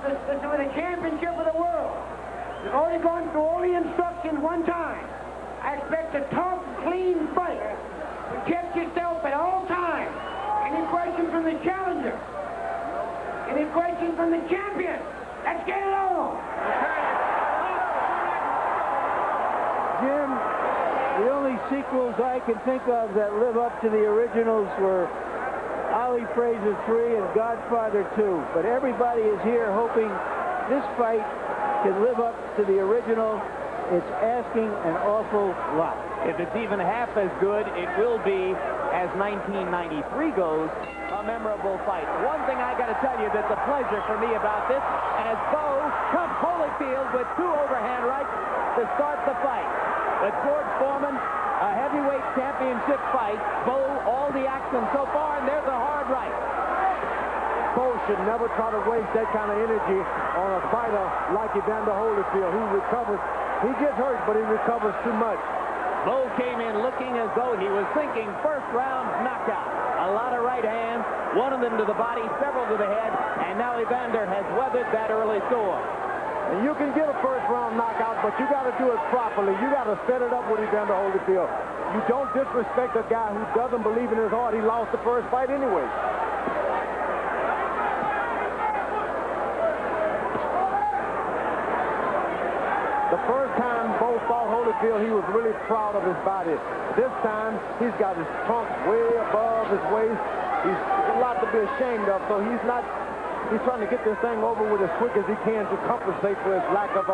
this is for the championship of the world. You've only gone through all the instructions one time. I expect a tough, clean fight. Protect yourself at all times. Any questions from the challenger? Any questions from the champion? Let's get it on. Jim, the only sequels I can think of that live up to the originals were Ali Fraser 3 and Godfather 2. But everybody is here hoping this fight can live up to the original. It's asking an awful lot. If it's even half as good, it will be, as 1993 goes, a memorable fight. One thing I got to tell you that's a pleasure for me about this, as Bowe comes Holyfield with 2 overhand rights to start the fight. But George Foreman, a heavyweight championship fight. Bowe, all the action so far, and there's a hard right. Bowe should never try to waste that kind of energy on a fighter like Evander Holyfield, who recovers. He gets hurt, but he recovers too much. Bowe came in looking as though he was thinking first-round knockout. A lot of right hands, one of them to the body, several to the head, and now Evander has weathered that early score. And you can get a first-round knockout, but you got to do it properly. You got to set it up with Evander Holyfield. You don't disrespect a guy who doesn't believe in his heart. He lost the first fight anyway. The first time Bowe fought Holyfield, he was really proud of his body. This time, he's got his trunk way above his waist. He's a lot to be ashamed of, so he's trying to get this thing over with as quick as he can to compensate for his lack of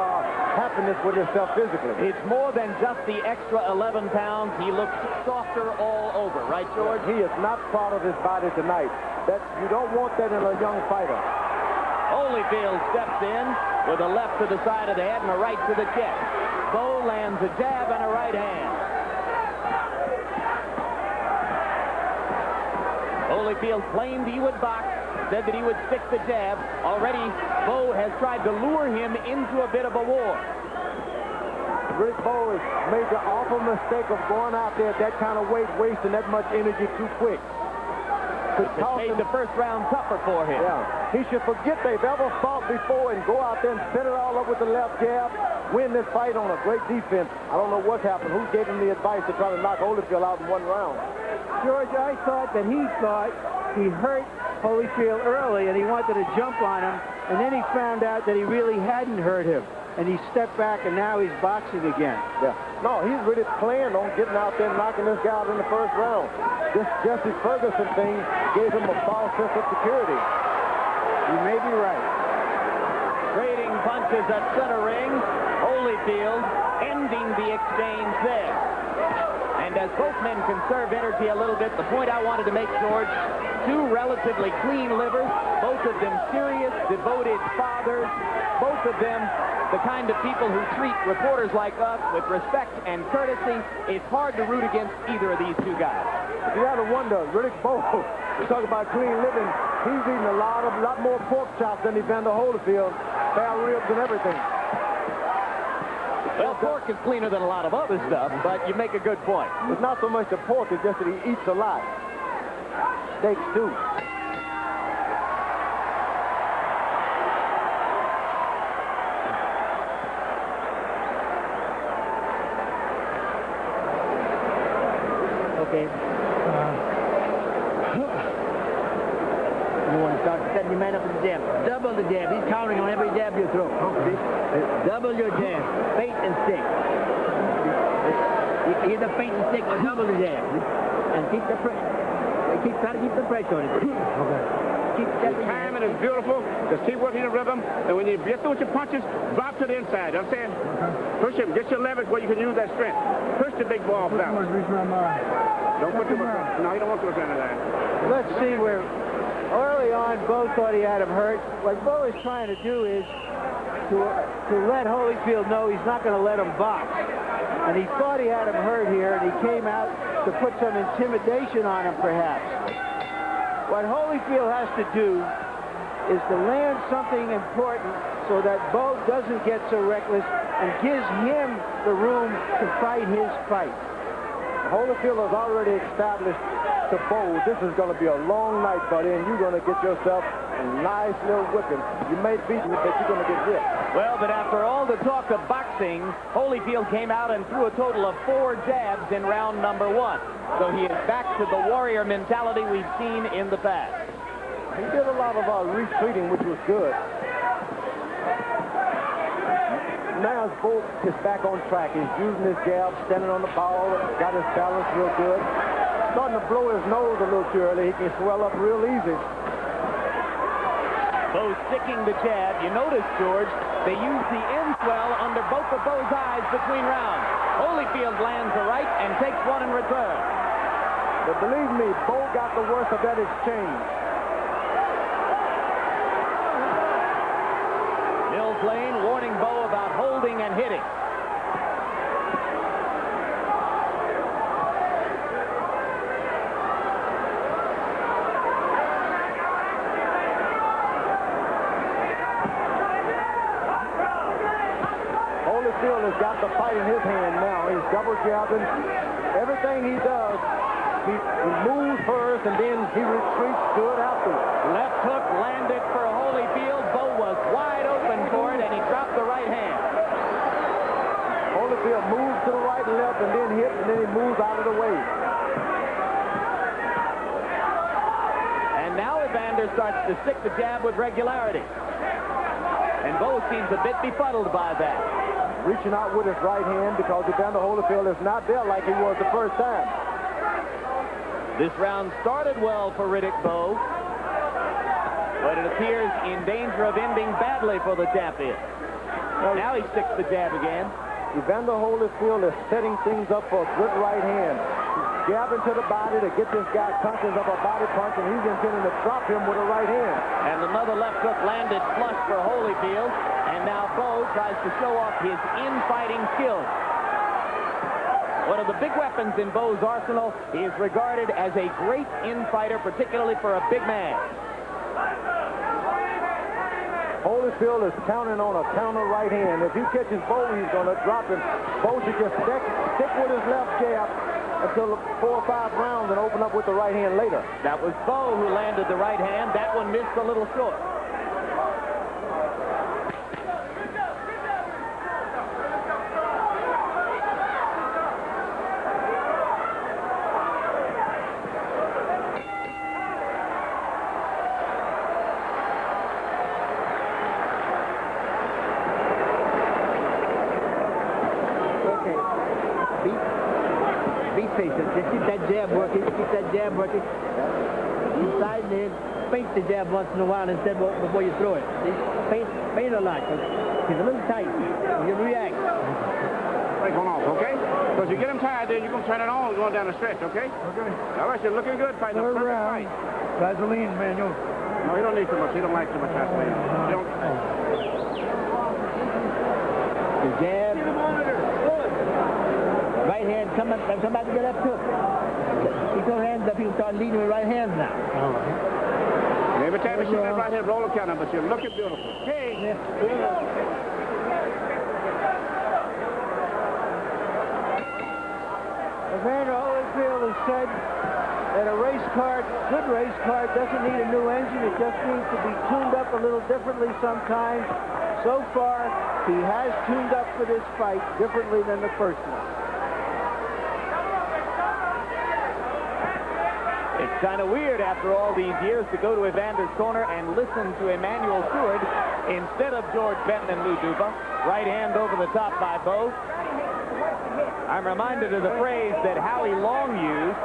happiness with himself physically. It's more than just the extra 11 pounds. He looks softer all over, right, George? He is not proud of his body tonight. You don't want that in a young fighter. Holyfield steps in with a left to the side of the head and a right to the chest. Bowe lands a jab and a right hand. Holyfield claimed he would box, said that he would stick the jab. Already, Bowe has tried to lure him into a bit of a war. Riddick Bowe has made the awful mistake of going out there at that kind of weight, wasting that much energy too quick. It made the first round tougher for him. Yeah, he should forget they've ever fought before and go out there and set it all up with the left jab, win this fight on a great defense. I don't know what's happened. Who gave him the advice to try to knock Holyfield out in one round? George, I thought that he hurt Holyfield early and he wanted to jump on him, and then he found out that he really hadn't hurt him. And he stepped back, and now he's boxing again. Yeah. No, he's really planned on getting out there and knocking this guy out in the first round. This Jesse Ferguson thing gave him a false sense of security. You may be right. Trading punches at center ring. Holyfield ending the exchange there. And as both men conserve energy a little bit, the point I wanted to make, George, 2 relatively clean livers, both of them serious, devoted fathers, both of them the kind of people who treat reporters like us with respect and courtesy. It's hard to root against either of these 2 guys. You got to wonder, Riddick Bowe, you talk about clean living, he's eating a lot more pork chops than Evander Holyfield, spare ribs and everything. Well, pork is cleaner than a lot of other stuff, but you make a good point. It's not so much the pork, it's just that he eats a lot. Steaks, too. Okay. You want to start setting your man up with the jab. Double the jab. He's counting on every jab you throw. Okay. Double your jab. Feint and stick. Either feint and stick or double the jab. And keep the pressure. Try to keep the pressure on it. Okay. Keep the timing is beautiful. Just keep working the rhythm. And when you get through with your punches, drop to the inside. I'm saying, push him. Get your leverage where you can use that strength. Push the big ball down. Don't put too much. No, you don't want too much under that. Let's see where early on Bowe thought he had him hurt. What Bowe is trying to do is to let Holyfield know he's not going to let him box. And he thought he had him hurt here, and he came out to put some intimidation on him, perhaps. What Holyfield has to do is to land something important so that Bowe doesn't get so reckless and gives him the room to fight his fight. Holyfield has already established to Bowe, this is going to be a long night, buddy, and you're going to get yourself a nice little whipping. You may beat me, but you're going to get hit. Well, but after all the talk of boxing, Holyfield came out and threw a total of 4 jabs in round number 1. So he is back to the warrior mentality we've seen in the past. He did a lot of retreating, which was good. Now Bout is back on track. He's using his jab, standing on the ball, got his balance real good. Starting to blow his nose a little too early. He can swell up real easy. Bowe sticking the jab. You notice, George, they use the in-swell under both of Bowe's eyes between rounds. Holyfield lands a right and takes one in return. But believe me, Bowe got the worst of that exchange. Mills Lane warning Bowe about holding and hitting. Holyfield has got the fight in his hand now. He's double jabbing. Everything he does, he moves first and then he retreats good after. Left hook landed for Holyfield. Bowe was wide open for it, and he dropped the right hand. Holyfield moves to the right and left and then hits, and then he moves out of the way. And now Evander starts to stick the jab with regularity. And Bowe seems a bit befuddled by that. Reaching out with his right hand because Evander Holyfield is not there like he was the first time. This round started well for Riddick Bowe, but it appears in danger of ending badly for the champion. Now he sticks the jab again. Evander Holyfield is setting things up for a good right hand. He's jabbing to the body to get this guy conscious of a body punch, and he's intending to drop him with a right hand. And another left hook landed flush for Holyfield, and now Bowe tries to show off his in-fighting skills. One of the big weapons in Bowe's arsenal, he is regarded as a great in-fighter, particularly for a big man. Holyfield is counting on a counter right hand. If he catches Bowe, he's going to drop him. Bowe should just stick with his left jab until 4 or 5 rounds and open up with the right hand later. That was Bowe who landed the right hand. That one missed a little short. Just keep that jab working. Keep that jab working. Inside and then feint the jab once in a while instead before you throw it. Feint a lot because he's a little tight. You react. Break one off, okay? Because you get him tired, then you're going to turn it on going down the stretch, okay? Okay. All right, you're looking good, fighting a perfect fight. Vaseline, Manuel. No, he don't need too much. He don't like too much Vaseline. The jab. Right hand, come back to get up hook. Keep your hands up, he'll start leading with right hands now. All right. Every time you shoot that right hand, roll the counter, but you're looking beautiful. Hey! Yeah. Evander Holyfield has said that a good race car doesn't need a new engine. It just needs to be tuned up a little differently sometimes. So far, he has tuned up for this fight differently than the first one. It's kind of weird after all these years to go to Evander's corner and listen to Emmanuel Stewart instead of George Benton and Lou Duva. Right hand over the top by Bowe. I'm reminded of the phrase that Howie Long used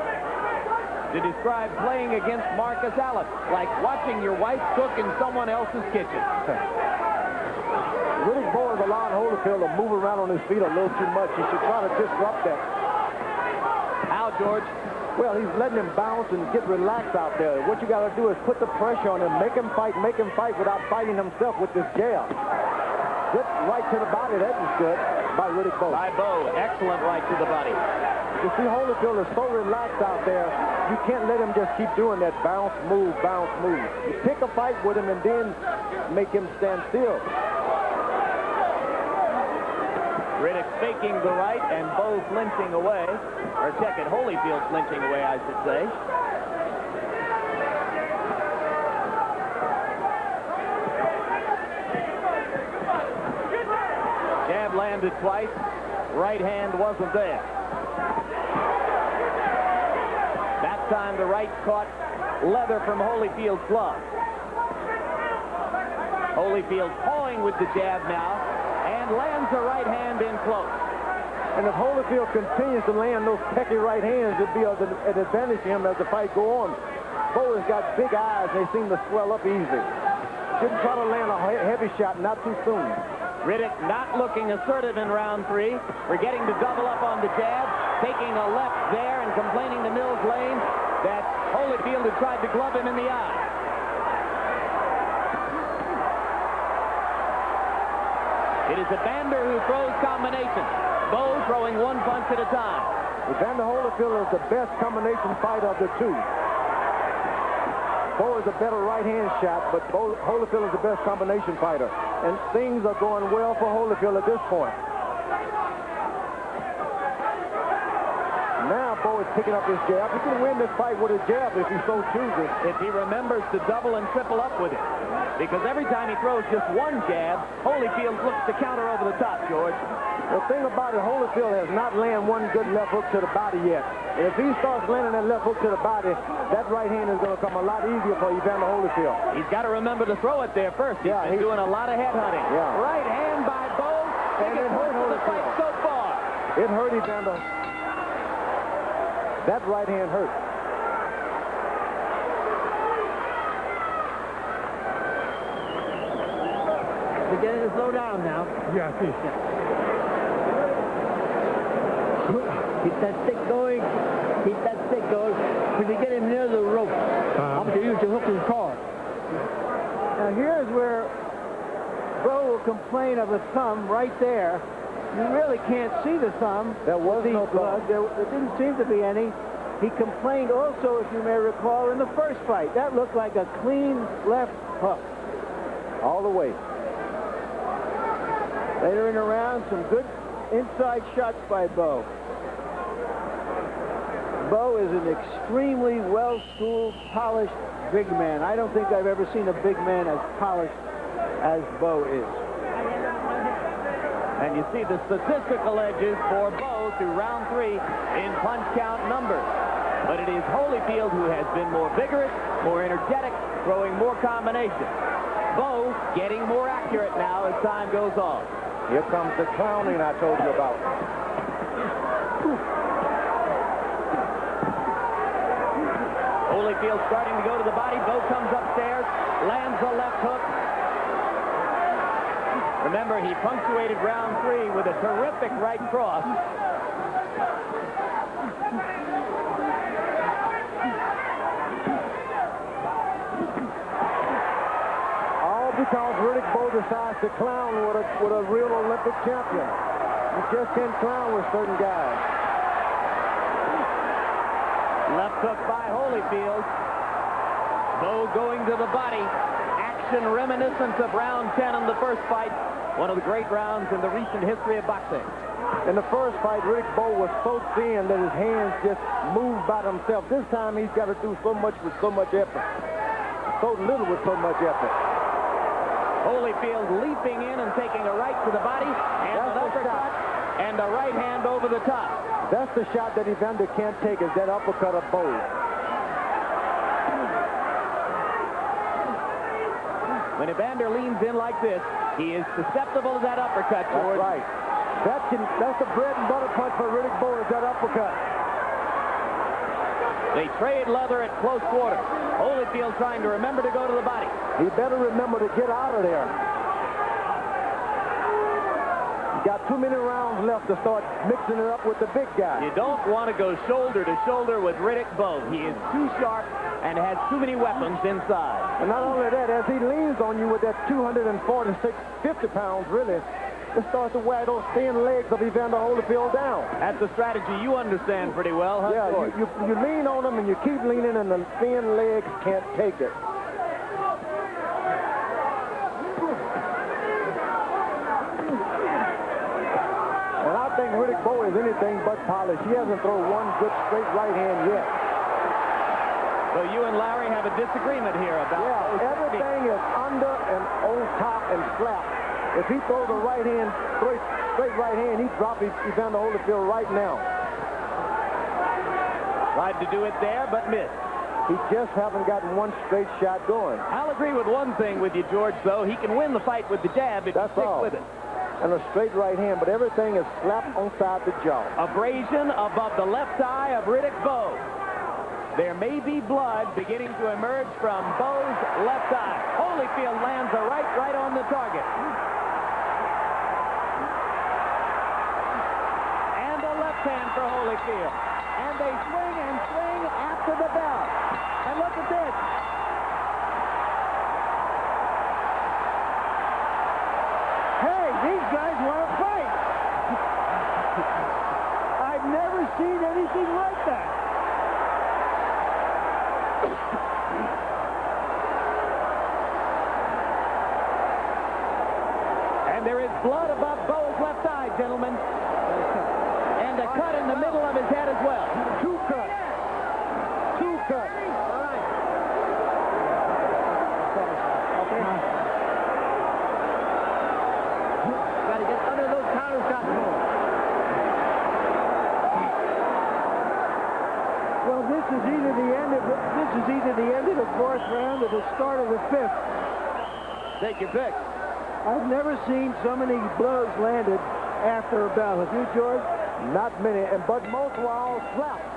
to describe playing against Marcus Allen, like watching your wife cook in someone else's kitchen. Riddick Bowe has allowed Holyfield to move around on his feet a little too much. He should try to disrupt that. How, George? Well, he's letting him bounce and get relaxed out there. What you got to do is put the pressure on him, make him fight without fighting himself with this jab. Good right to the body. That was good by Riddick Bowe. By Bowe. Excellent right to the body. You see, Holyfield is so relaxed out there, you can't let him just keep doing that bounce, move, bounce, move. You pick a fight with him and then make him stand still. Riddick faking the right and Bowe flinching away. Or check it, Holyfield flinching away, I should say. attempted twice. Right hand wasn't there. That time the right caught leather from Holyfield's glove. Holyfield pawing with the jab now and lands a right hand in close. And if Holyfield continues to land those pecky right hands, it'd be an advantage to him as the fight go on. Bowe has got big eyes. They seem to swell up easy. Shouldn't try to land a heavy shot, not too soon. Riddick not looking assertive in round 3. Forgetting to double up on the jab, taking a left there and complaining to Mills Lane that Holyfield had tried to glove him in the eye. It is Evander who throws combinations. Bowe throwing one punch at a time. Evander Holyfield is the best combination fighter of the two. Bowe is a better right-hand shot, but Holyfield is the best combination fighter. And things are going well for Holyfield at this point. Now Bowe is picking up his jab. He can win this fight with a jab if he so chooses. If he remembers to double and triple up with it. Because every time he throws just one jab, Holyfield looks to counter over the top, George. The thing about it, Holyfield has not landed one good left hook to the body yet. And if he starts landing that left hook to the body, that right hand is going to come a lot easier for Evander Holyfield. He's got to remember to throw it there first. He's been doing a lot of head hunting. Yeah. Right hand by Bowe. And it hurt Holyfield so far. It hurt Evander. That right hand hurt. Beginning to slow down now. Yeah, I see. Keep that stick going. Keep that stick going. When you get him near the rope, I'm going to use your hook and cord. Now here's where Bowe will complain of a thumb right there. You really can't see the thumb. There was no blood. There didn't seem to be any. He complained also, if you may recall, in the first fight. That looked like a clean left hook. All the way. Later in the round, some good inside shots by Bowe. Bowe is an extremely well-schooled, polished big man. I don't think I've ever seen a big man as polished as Bowe is. And you see the statistical edges for Bowe through round 3 in punch count numbers. But it is Holyfield who has been more vigorous, more energetic, throwing more combinations. Bowe getting more accurate now as time goes on. Here comes the clowning I told you about. Holyfield starting to go to the body. Bowe comes upstairs, lands a left hook. Remember, he punctuated round 3 with a terrific right cross. All because Riddick Bowe decides to clown with a real Olympic champion. You just can't clown with certain guys. Left hook by Holyfield. Bowe going to the body. Action reminiscent of round 10 in the first fight. One of the great rounds in the recent history of boxing. In the first fight, Riddick Bowe was so thin that his hands just moved by themselves. This time, he's got to do so much with so much effort. So little with so much effort. Holyfield leaping in and taking a right to the body. And an uppercut. And a right hand over the top. That's the shot that Evander can't take, is that uppercut of Bowe. When Evander leans in like this, he is susceptible to that uppercut, George. That's right. That's the bread and butter punch for Riddick Bowe, is that uppercut. They trade leather at close quarters. Holyfield trying to remember to go to the body. He better remember to get out of there. He's got too many rounds left to start mixing it up with the big guy. You don't want to go shoulder to shoulder with Riddick Bowe. He is too sharp and has too many weapons inside. And not only that, as he leans on you with that 246, 50 pounds, really, it starts to wear those thin legs of Evander Holyfield down. That's a strategy you understand pretty well, huh, Yeah, George? you lean on them and you keep leaning and the thin legs can't take it. And I think Riddick Bowe is anything but polished. He hasn't thrown one good straight right hand yet. So you and Larry have a disagreement here about... Yeah, everything is under and on top and flat. If he throws a right hand, straight right hand, he'd drop Evander Holyfield right now. Tried to do it there, but missed. He just haven't gotten one straight shot going. I'll agree with one thing with you, George, though. He can win the fight with the jab if he sticks with it. And a straight right hand, but everything is slapped on side the jaw. Abrasion above the left eye of Riddick Bowe. There may be blood beginning to emerge from Bowe's left eye. Holyfield lands a right on the target. And a left hand for Holyfield. And they swing and swing after the bell. And look at this. Hey, these guys want to fight. I've never seen anything like that. And there is blood above Bowe's left eye, gentlemen. And a cut in the middle of his head as well. Two cuts. Two cuts. All right. Okay. Got to get under those counter shots. Well, this is either the end of the fourth round or the start of the fifth. Take your pick. I've never seen so many blows landed after a bell. Have you, George? Not many, but most were all slaps.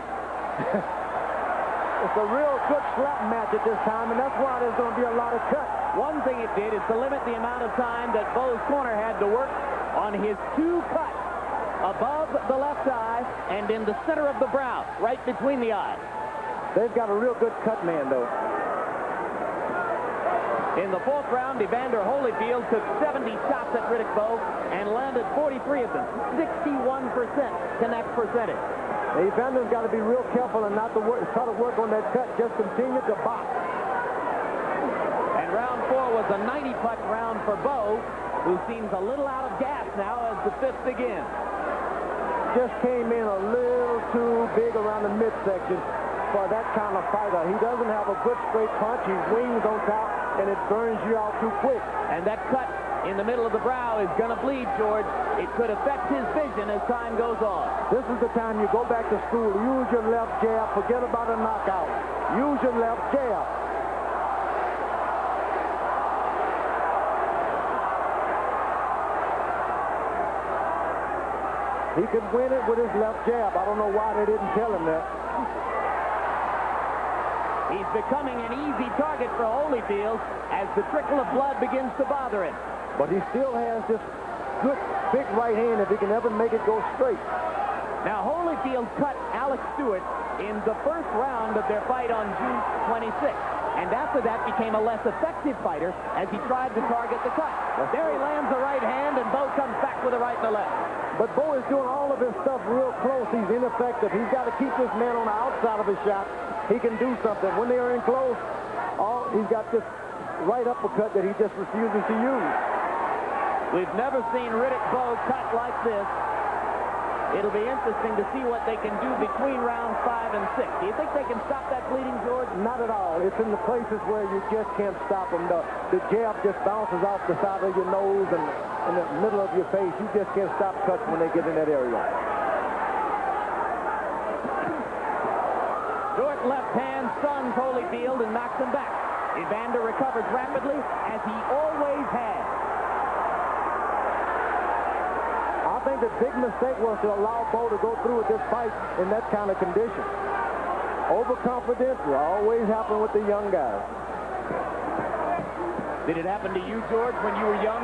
It's a real good slap match at this time, and that's why there's going to be a lot of cuts. One thing it did is to limit the amount of time that Bowe's corner had to work on his two cuts above the left eye and in the center of the brow, right between the eyes. They've got a real good cut man, though. In the fourth round, Evander Holyfield took 70 shots at Riddick Bowe and landed 43 of them, 61% connect percentage. Evander's got to be real careful and not to try to work on that cut. Just continue to box. And round 4 was a 90-putt round for Bowe, who seems a little out of gas now as the fifth begins. Just came in a little too big around the midsection for that kind of fighter. He doesn't have a good straight punch. He wings on top, and it burns you out too quick. And that cut in the middle of the brow is going to bleed, George. It could affect his vision as time goes on. This is the time you go back to school. Use your left jab. Forget about a knockout. Use your left jab. He could win it with his left jab. I don't know why they didn't tell him that. He's becoming an easy target for Holyfield as the trickle of blood begins to bother him. But he still has this good, big right hand if he can ever make it go straight. Now, Holyfield cut Alex Stewart in the first round of their fight on June 26th. And after that became a less effective fighter as he tried to target the cut. There he lands the right hand, and Bowe comes back with a right and a left. But Bowe is doing all of his stuff real close. He's ineffective. He's got to keep this man on the outside of his shot. He can do something. When they are in close, he's got this right uppercut that he just refuses to use. We've never seen Riddick Bowe cut like this. It'll be interesting to see what they can do between rounds 5 and 6. Do you think they can stop that bleeding, George? Not at all. It's in the places where you just can't stop them. The jab just bounces off the side of your nose and in the middle of your face. You just can't stop cuts when they get in that area. Short left hand stuns Holyfield and knocks him back. Evander recovers rapidly, as he always has. I think the big mistake was to allow Bowe to go through with this fight in that kind of condition. Overconfidence will always happen with the young guys. Did it happen to you, George, when you were young?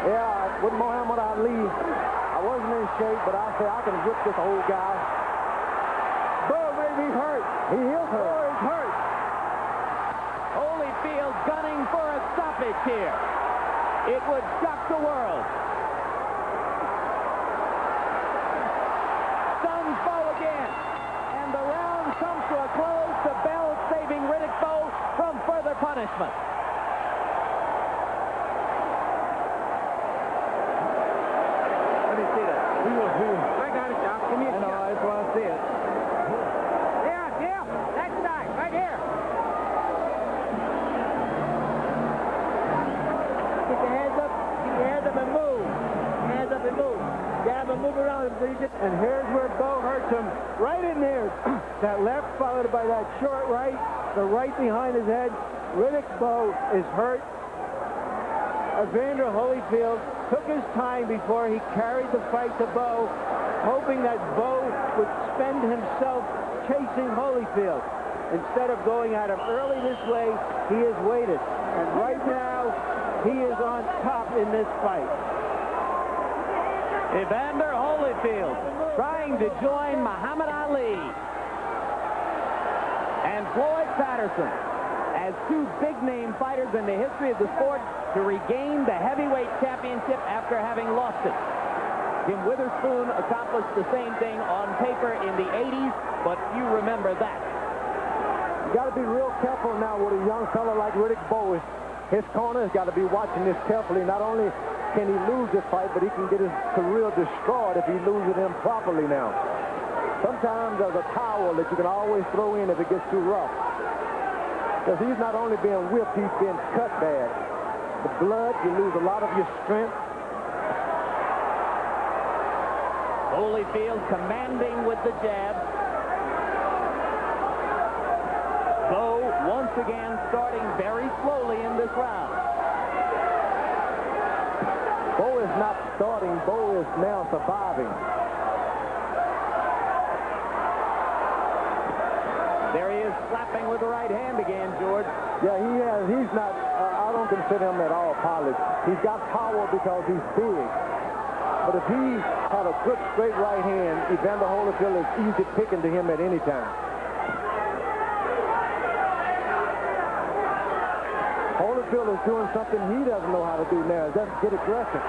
Yeah, with Muhammad Ali, I wasn't in shape, but I said I can whip this old guy. Bowe may be hurt. He is hurt. Bowe is hurt. Holyfield gunning for a stoppage here. It would shock the world. Stuns Bowe again. And the round comes to a close. The bell saving Riddick Bowe from further punishment. Let me see that. I got it, Doc. Give me a I know, I just want to see it. Yeah, that's nice, right here. Get your hands up and move. And here's where Bowe hurts him. Right in there. That left followed by that short right. The right behind his head. Riddick Bowe is hurt. Evander Holyfield took his time before he carried the fight to Bowe, hoping that Bowe would spend himself chasing Holyfield. Instead of going at him early this way, he has waited. And right now, he is on top in this fight. Evander Holyfield trying to join Muhammad Ali and Floyd Patterson as two big-name fighters in the history of the sport to regain the heavyweight championship after having lost it. Jim Witherspoon accomplished the same thing on paper in the 80s, but you remember that. You got to be real careful now with a young fellow like Riddick Bowe. His corner has got to be watching this carefully. Not only can he lose this fight, but he can get his career destroyed if he loses it improperly now. Sometimes there's a towel that you can always throw in if it gets too rough. Because he's not only being whipped, he's being cut bad. The blood, you lose a lot of your strength. Holyfield commanding with the jab. Bowe once again starting very slowly in this round. Bowe is not starting. Bowe is now surviving. There he is slapping with the right hand again, George. Yeah, he has. He's not, I don't consider him at all polished. He's got power because he's big. But if he had a good straight right hand, Evander Holyfield is easy picking to him at any time. Holyfield is doing something he doesn't know how to do now. Just get aggressive.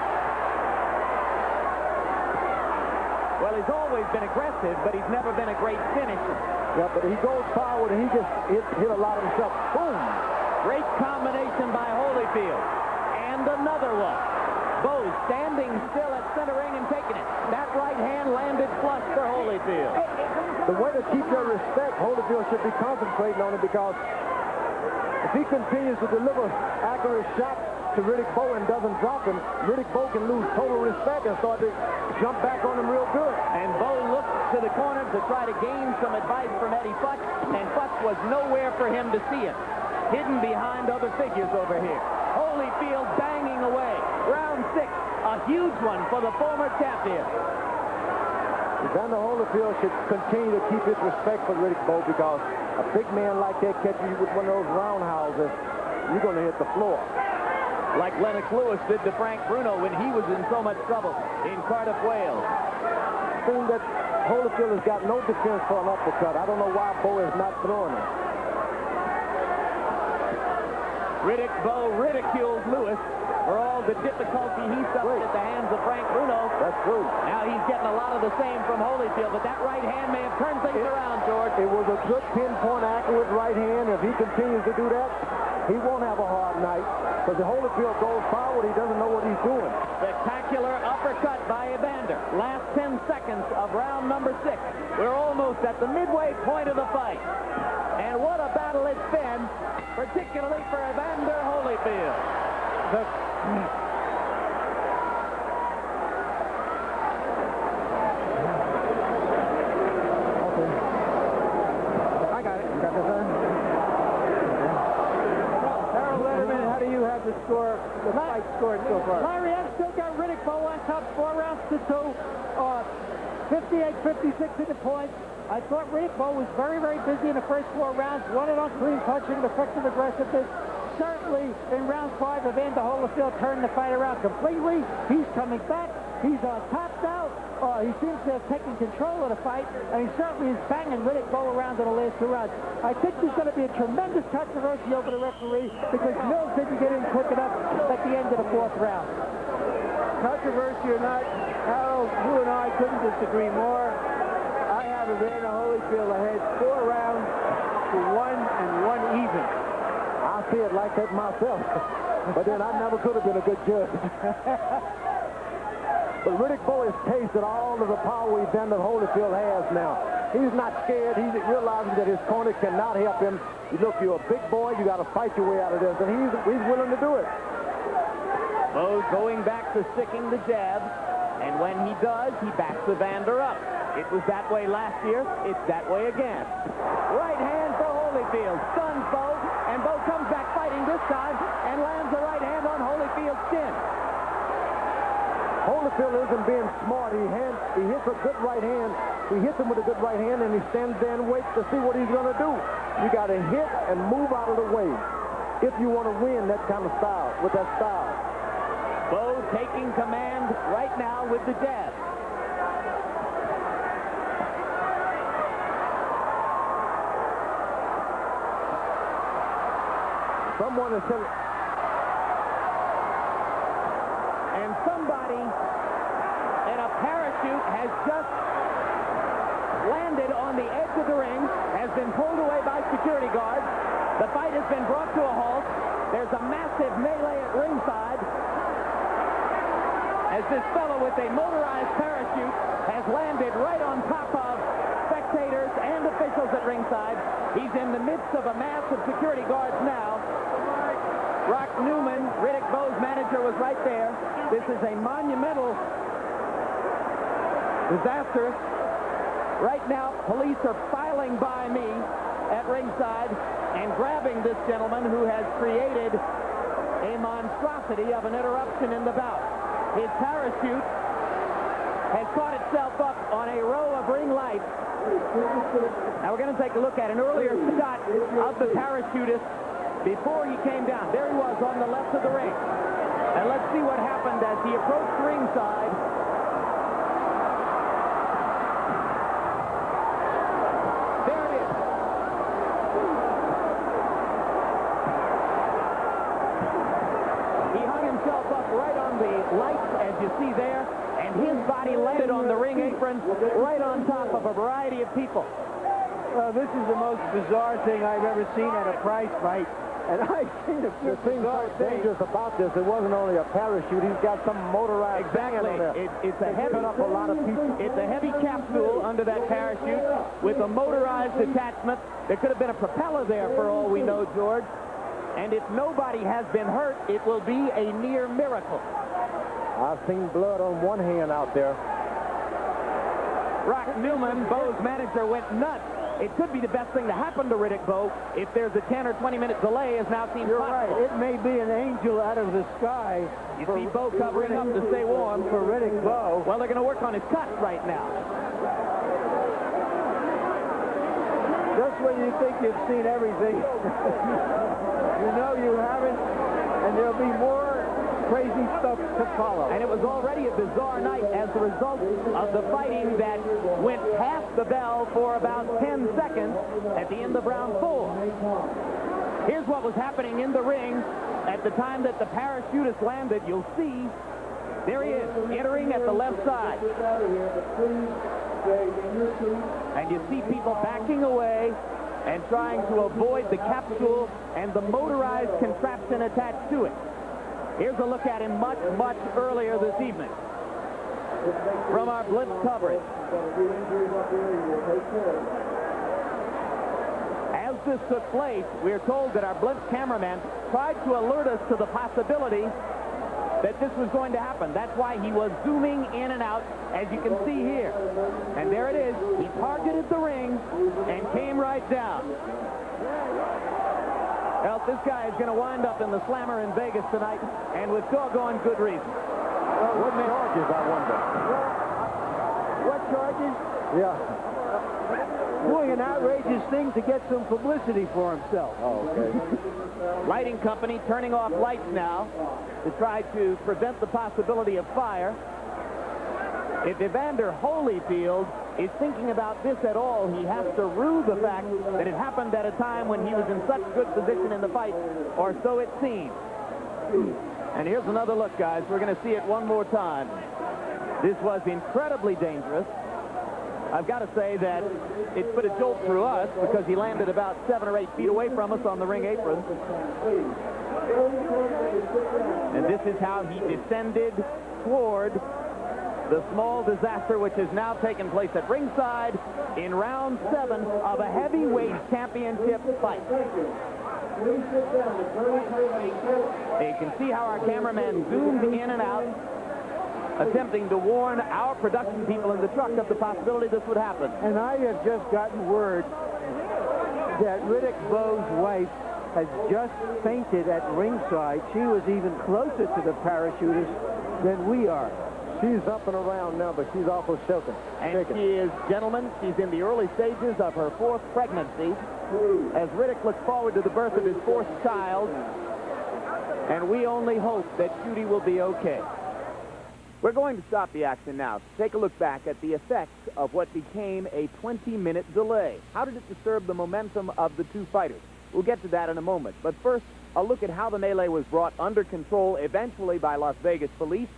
Well, he's always been aggressive, but he's never been a great finisher. Yeah, but he goes forward and he just hit a lot of himself. Boom! Great combination by Holyfield. And another one. Bowe standing still at center ring and taking it. That right hand landed flush for Holyfield. The way to keep their respect, Holyfield should be concentrating on it, because if he continues to deliver accurate shots to Riddick Bowe and doesn't drop him, Riddick Bowe can lose total respect and start to jump back on him real good. And Bowe looked to the corner to try to gain some advice from Eddie Futch, and Futch was nowhere for him to see it. Hidden behind other figures over here. Holyfield banging away. Round 6, a huge one for the former champion. Evander Holyfield should continue to keep his respect for Riddick Bowe, because a big man like that catching you with one of those roundhouses, you're going to hit the floor. Like Lennox Lewis did to Frank Bruno when he was in so much trouble in Cardiff, Wales. Seeing that Holyfield has got no defense for an uppercut. I don't know why Bowe is not throwing it. Riddick Bowe ridicules Lewis for all the difficulty he suffered at the hands of Frank Bruno. That's true. Now he's getting a lot of the same from Holyfield, but that right hand may have turned things around, George. It was a good pinpoint, accurate right hand. If he continues to do that, he won't have a hard night, because the Holyfield goes forward, he doesn't know what he's doing. Spectacular uppercut by Evander. Last 10 seconds of round number 6. We're almost at the midway point of the fight. And what a battle it's been, particularly for Evander Holyfield. I got it. You got this on? Harold Letterman, how do you have the score, the fight scored so far? Larry, I've still got Riddick Bowe on top, 4 rounds to 2. 58-56 in the points. I thought Riddick Bowe was very, very busy in the first 4 rounds. Won it on clean punching and effective aggressiveness. Certainly, in round 5, Evander Holyfield turned the fight around completely. He's coming back. He's on top now. He seems to have taken control of the fight, and he certainly is banging Riddick Bowe around in the last 2 rounds. I think there's going to be a tremendous controversy over the referee, because Mills didn't get in quick enough at the end of the 4th round. Controversy or not, Harold, you and I couldn't disagree more. I have Evander Holyfield ahead 4 rounds to 1 and 1 even. I see it like that myself, but then I never could have been a good judge. But Riddick Bowe has tasted all of the power Evander Holyfield has now. He's not scared. He's realizing that his corner cannot help him. Look, you're a big boy. You got to fight your way out of this, and he's willing to do it. Bowe going back to sticking the jab, And when he does, he backs Evander up. It was that way last year. It's that way again. Right hand for Holyfield. Stuns Bowe. And Bowe comes back fighting this time and lands a right hand on Holyfield's chin. Holyfield isn't being smart. He hits a good right hand. He hits him with a good right hand, and he stands there and waits to see what he's going to do. You got to hit and move out of the way if you want to win that kind of style, with that style. Bowe taking command right now with the jab. Someone has said, and somebody in a parachute has just landed on the edge of the ring, has been pulled away by security guards. The fight has been brought to a halt. There's a massive melee at ringside as this fellow with a motorized parachute has landed right on top of spectators and officials at ringside. He's in the midst of a mass of security guards now. Rock Newman, Riddick Bowe's manager, was right there. This is a monumental disaster. Right now, police are filing by me at ringside and grabbing this gentleman who has created a monstrosity of an interruption in the bout. His parachute has caught itself up on a row of ring lights. Now we're going to take a look at an earlier shot of the parachutist before he came down. There he was on the left of the ring. And let's see what happened as he approached ringside. There it is. He hung himself up right on the lights, as you see there, and his body landed on the ring apron right on top of a variety of people. This is the most bizarre thing I've ever seen at a prize fight. And I've seen a the thing so dangerous about this, it wasn't only a parachute. He's got some motorized exactly. thing on there. It's a heavy up a lot of people. It's a heavy capsule under that parachute with a motorized attachment. There could have been a propeller there for all we know, George. And if nobody has been hurt, it will be a near miracle. I've seen blood on one hand out there. Rock Newman, Bowe's manager, went nuts. It could be the best thing to happen to Riddick Bowe if there's a 10 or 20-minute delay, as now seems You're possible. right. It may be an angel out of the sky. You see Bowe covering up to stay warm. For Riddick Bowe. Well, they're going to work on his cuts right now. Just when you think you've seen everything, you know you haven't, and there'll be more crazy stuff to follow. And it was already a bizarre night as a result of the fighting that went past the bell for about 10 seconds at the end of round 4. Here's what was happening in the ring at the time that the parachutist landed. You'll see, there he is, entering at the left side. And you see people backing away and trying to avoid the capsule and the motorized contraption attached to it. Here's a look at him much, much earlier this evening from our blitz coverage. As this took place, we are told that our blitz cameraman tried to alert us to the possibility that this was going to happen. That's why he was zooming in and out, as you can see here. And there it is. He targeted the ring and came right down. Well, this guy is going to wind up in the Slammer in Vegas tonight, and with doggone good reason. Well, what charges, I wonder? What charges? Yeah. Doing an outrageous thing to get some publicity for himself. Oh, okay. Lighting company turning off lights now to try to prevent the possibility of fire. If Evander Holyfield is thinking about this at all, he has to rue the fact that it happened at a time when he was in such good position in the fight, or so it seemed. And here's another look, guys. We're going to see it one more time. This was incredibly dangerous. I've got to say that it put a jolt through us because he landed about 7 or 8 feet away from us on the ring apron. And this is how he descended toward the small disaster which has now taken place at ringside in round 7 of a heavyweight championship fight. You can see how our cameraman zoomed in and out. attempting to warn our production people in the truck of the possibility this would happen. And I have just gotten word that Riddick Bowe's wife has just fainted at ringside. She was even closer to the parachutists than we are. She's up and around now, but she's awful shaken. And she is, gentlemen, she's in the early stages of her 4th pregnancy as Riddick looks forward to the birth of his 4th child. And we only hope that Judy will be okay. We're going to stop the action now to take a look back at the effects of what became a 20-minute delay. How did it disturb the momentum of the two fighters? We'll get to that in a moment. But first, a look at how the melee was brought under control eventually by Las Vegas police,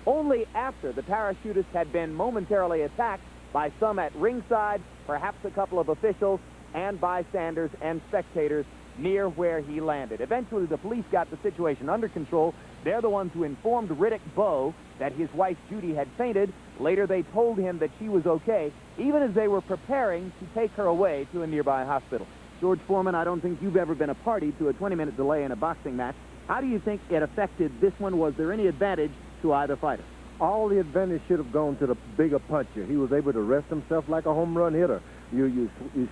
only after the parachutist had been momentarily attacked by some at ringside, perhaps a couple of officials, and bystanders and spectators near where he landed. Eventually, the police got the situation under control. They're the ones who informed Riddick Bowe that his wife Judy had fainted. Later, they told him that she was okay, even as they were preparing to take her away to a nearby hospital. George Foreman, I don't think you've ever been a party to a 20-minute delay in a boxing match. How do you think it affected this one? Was there any advantage to either fighter? All the advantage should have gone to the bigger puncher. He was able to rest himself like a home run hitter. You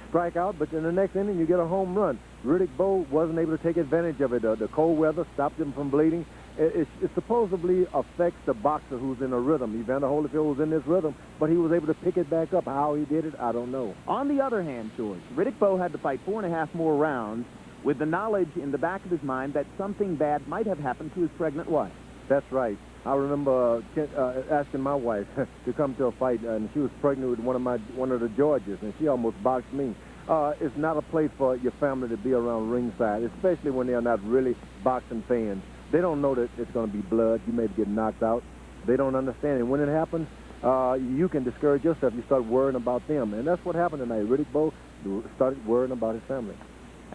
strike out, but in the next inning you get a home run. Riddick Bowe wasn't able to take advantage of it. The cold weather stopped him from bleeding. It supposedly affects the boxer who's in a rhythm. Evander Holyfield was in this rhythm, but he was able to pick it back up. How he did it, I don't know. On the other hand, George, Riddick Bowe had to fight 4.5 more rounds with the knowledge in the back of his mind that something bad might have happened to his pregnant wife. That's right. I remember asking my wife to come to a fight, and she was pregnant with one of the Georges, and she almost boxed me. It's not a place for your family to be around ringside, especially when they're not really boxing fans. They don't know that it's going to be blood. You may get knocked out. They don't understand. And when it happens, you can discourage yourself. You start worrying about them. And that's what happened tonight. Riddick Bowe started worrying about his family.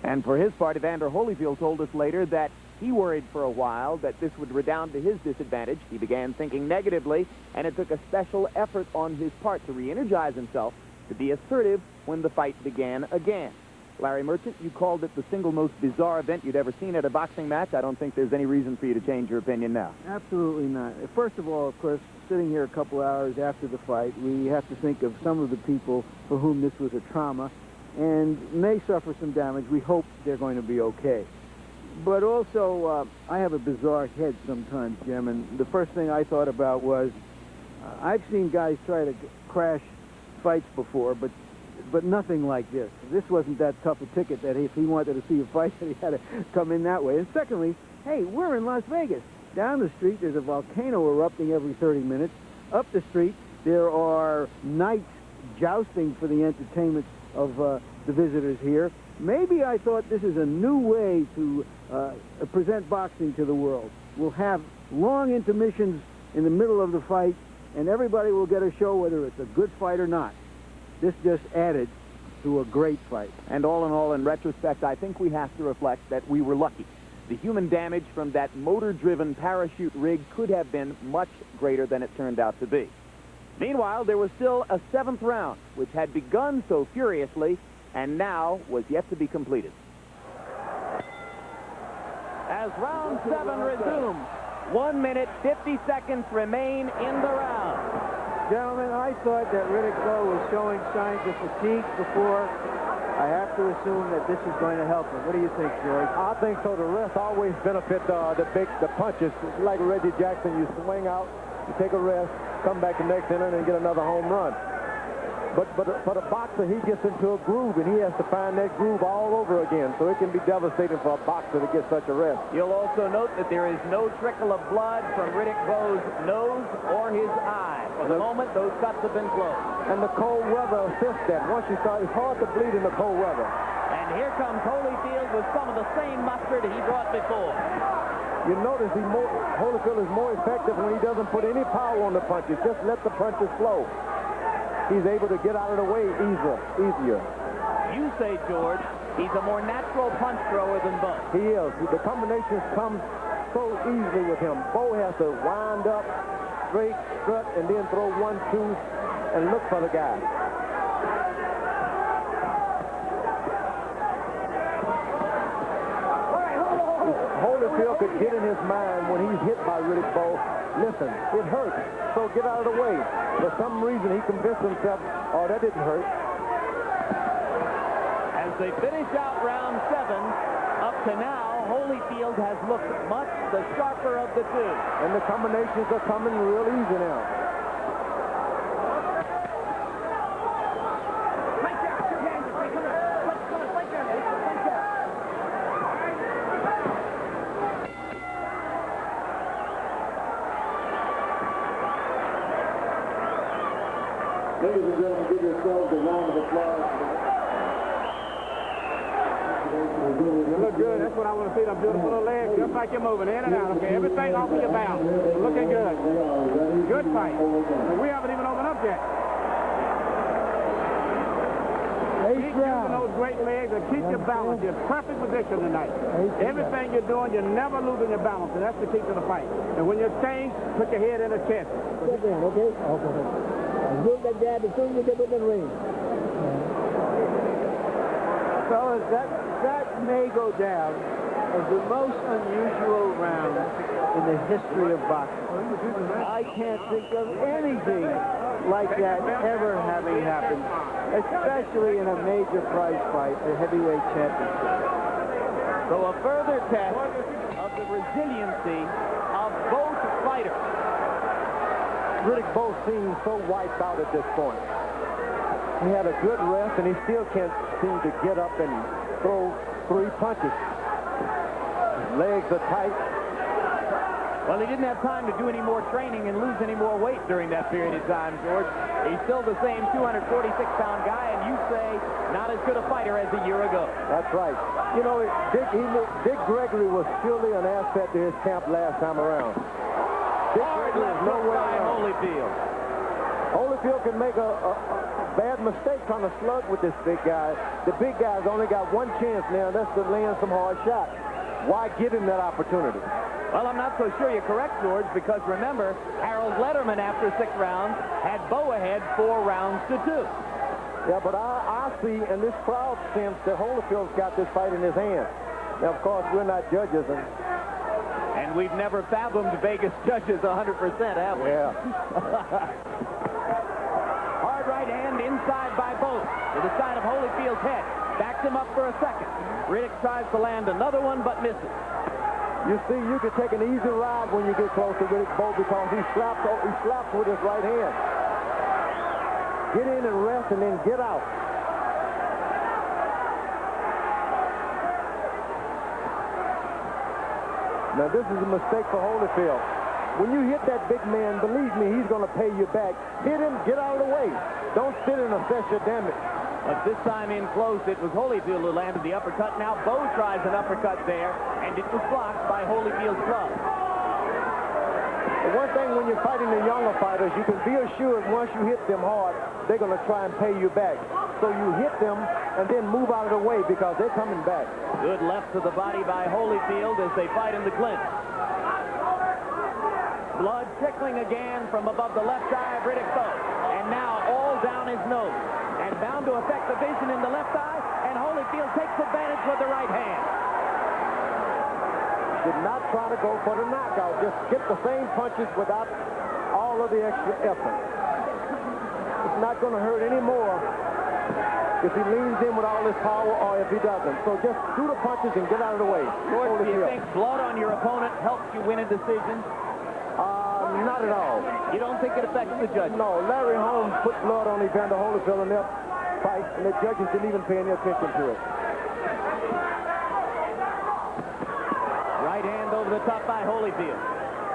And for his part, Evander Holyfield told us later that he worried for a while that this would redound to his disadvantage. He began thinking negatively, and it took a special effort on his part to re-energize himself, to be assertive when the fight began again. Larry Merchant, you called it the single most bizarre event you'd ever seen at a boxing match. I don't think there's any reason for you to change your opinion now. Absolutely not. First of all, of course, sitting here a couple hours after the fight, we have to think of some of the people for whom this was a trauma and may suffer some damage. We hope they're going to be okay. But also, I have a bizarre head sometimes, Jim, and the first thing I thought about was, I've seen guys try to crash fights before, but nothing like this. This wasn't that tough a ticket that if he wanted to see a fight, that he had to come in that way. And secondly, hey, we're in Las Vegas. Down the street, there's a volcano erupting every 30 minutes. Up the street, there are knights jousting for the entertainment of the visitors here. Maybe I thought this is a new way to present boxing to the world. We'll have long intermissions in the middle of the fight, and everybody will get a show whether it's a good fight or not. This just added to a great fight. And all in all, in retrospect, I think we have to reflect that we were lucky. The human damage from that motor-driven parachute rig could have been much greater than it turned out to be. Meanwhile, there was still a 7th round, which had begun so furiously and now was yet to be completed. As round 7 resumes, 1 minute, 50 seconds remain in the round. Gentlemen, I thought that Riddick Bowe was showing signs of fatigue before. I have to assume that this is going to help him. What do you think, George? I think so. The rest always benefit the punches. Like Reggie Jackson, you swing out, you take a rest, come back the next inning and get another home run. But for the boxer, he gets into a groove, and he has to find that groove all over again. So it can be devastating for a boxer to get such a rest. You'll also note that there is no trickle of blood from Riddick Bowe's nose or his eye. For the moment, those cuts have been closed. And the cold weather assists that. Once you start, it's hard to bleed in the cold weather. And here comes Holyfield with some of the same mustard he brought before. You notice Holyfield is more effective when he doesn't put any power on the punches. Just let the punches flow. He's able to get out of the way easier. You say, George, he's a more natural punch thrower than Bowe. He is. The combinations come so easily with him. Bowe has to wind up, straight, strut, and then throw 1-2 and look for the guy. Holyfield could get in his mind when he's hit by Riddick Bowe, listen, it hurts, so get out of the way. For some reason, he convinced himself, oh, that didn't hurt. As they finish out round 7, up to now, Holyfield has looked much the sharper of the two. And the combinations are coming real easy now. Ladies and gentlemen, give yourselves a round of applause. You look good. That's what I want to see. Them beautiful little legs, just like you're moving in and out. Okay, everything off of your balance. Looking good. Good fight. And we haven't even opened up yet. Keep using those great legs and keep your balance. You're in perfect position tonight. Everything you're doing, you're never losing your balance, and that's the key to the fight. And when you're staying, put your head in the chest. Step in, okay? Okay. Move that jab as soon as you get within range. Fellas, that may go down as the most unusual round in the history of boxing. I can't think of anything like that ever having happened, especially in a major prize fight, the heavyweight championship. So a further test of the resiliency of both fighters. Riddick Bowe seems so wiped out at this point. He had a good rest, and he still can't seem to get up and throw 3 punches. His legs are tight. Well, he didn't have time to do any more training and lose any more weight during that period of time, George. He's still the same 246-pound guy, and you say not as good a fighter as a year ago. That's right. You know, Dick Gregory was surely an asset to his camp last time around. Dick Hard Gregory left is hook nowhere by around. Holyfield. Holyfield can make a bad mistake trying to slug with this big guy. The big guy's only got one chance now, and that's to land some hard shots. Why give him that opportunity? Well, I'm not so sure you're correct, George, because remember, Harold Letterman, after 6 rounds, had Bowe ahead 4 rounds to 2. Yeah, but I see, and this crowd sense that Holyfield's got this fight in his hands. Now, of course, we're not judges, and we've never fathomed Vegas judges 100%, have we? Yeah. Hard right hand inside by Bowe to the side of Holyfield's head. Backs him up for a second. Riddick tries to land another one, but misses. You see, you can take an easy ride when you get close to Riddick Bowe because he slaps with his right hand. Get in and rest and then get out. Now, this is a mistake for Holyfield. When you hit that big man, believe me, he's going to pay you back. Hit him, get out of the way. Don't sit and assess your damage. But this time in close, it was Holyfield who landed the uppercut. Now Bowe tries an uppercut there, and it was blocked by Holyfield's glove. The one thing when you're fighting the younger fighters, you can be assured once you hit them hard, they're going to try and pay you back. So you hit them and then move out of the way because they're coming back. Good left to the body by Holyfield as they fight in the clinch. Blood trickling again from above the left eye of Riddick Bowe. And now all down his nose. And bound to affect the vision in the left eye. And Holyfield takes advantage with the right hand. Did not try to go for the knockout. Just get the same punches without all of the extra effort. It's not going to hurt anymore if he leans in with all his power or if he doesn't. So just do the punches and get out of the way. George, do you think blood on your opponent helps you win a decision? Not at all. You don't think it affects the judge? No, Larry Holmes put blood on Evander Holyfield in their fight, and the judges didn't even pay any attention to it. Right hand over the top by Holyfield.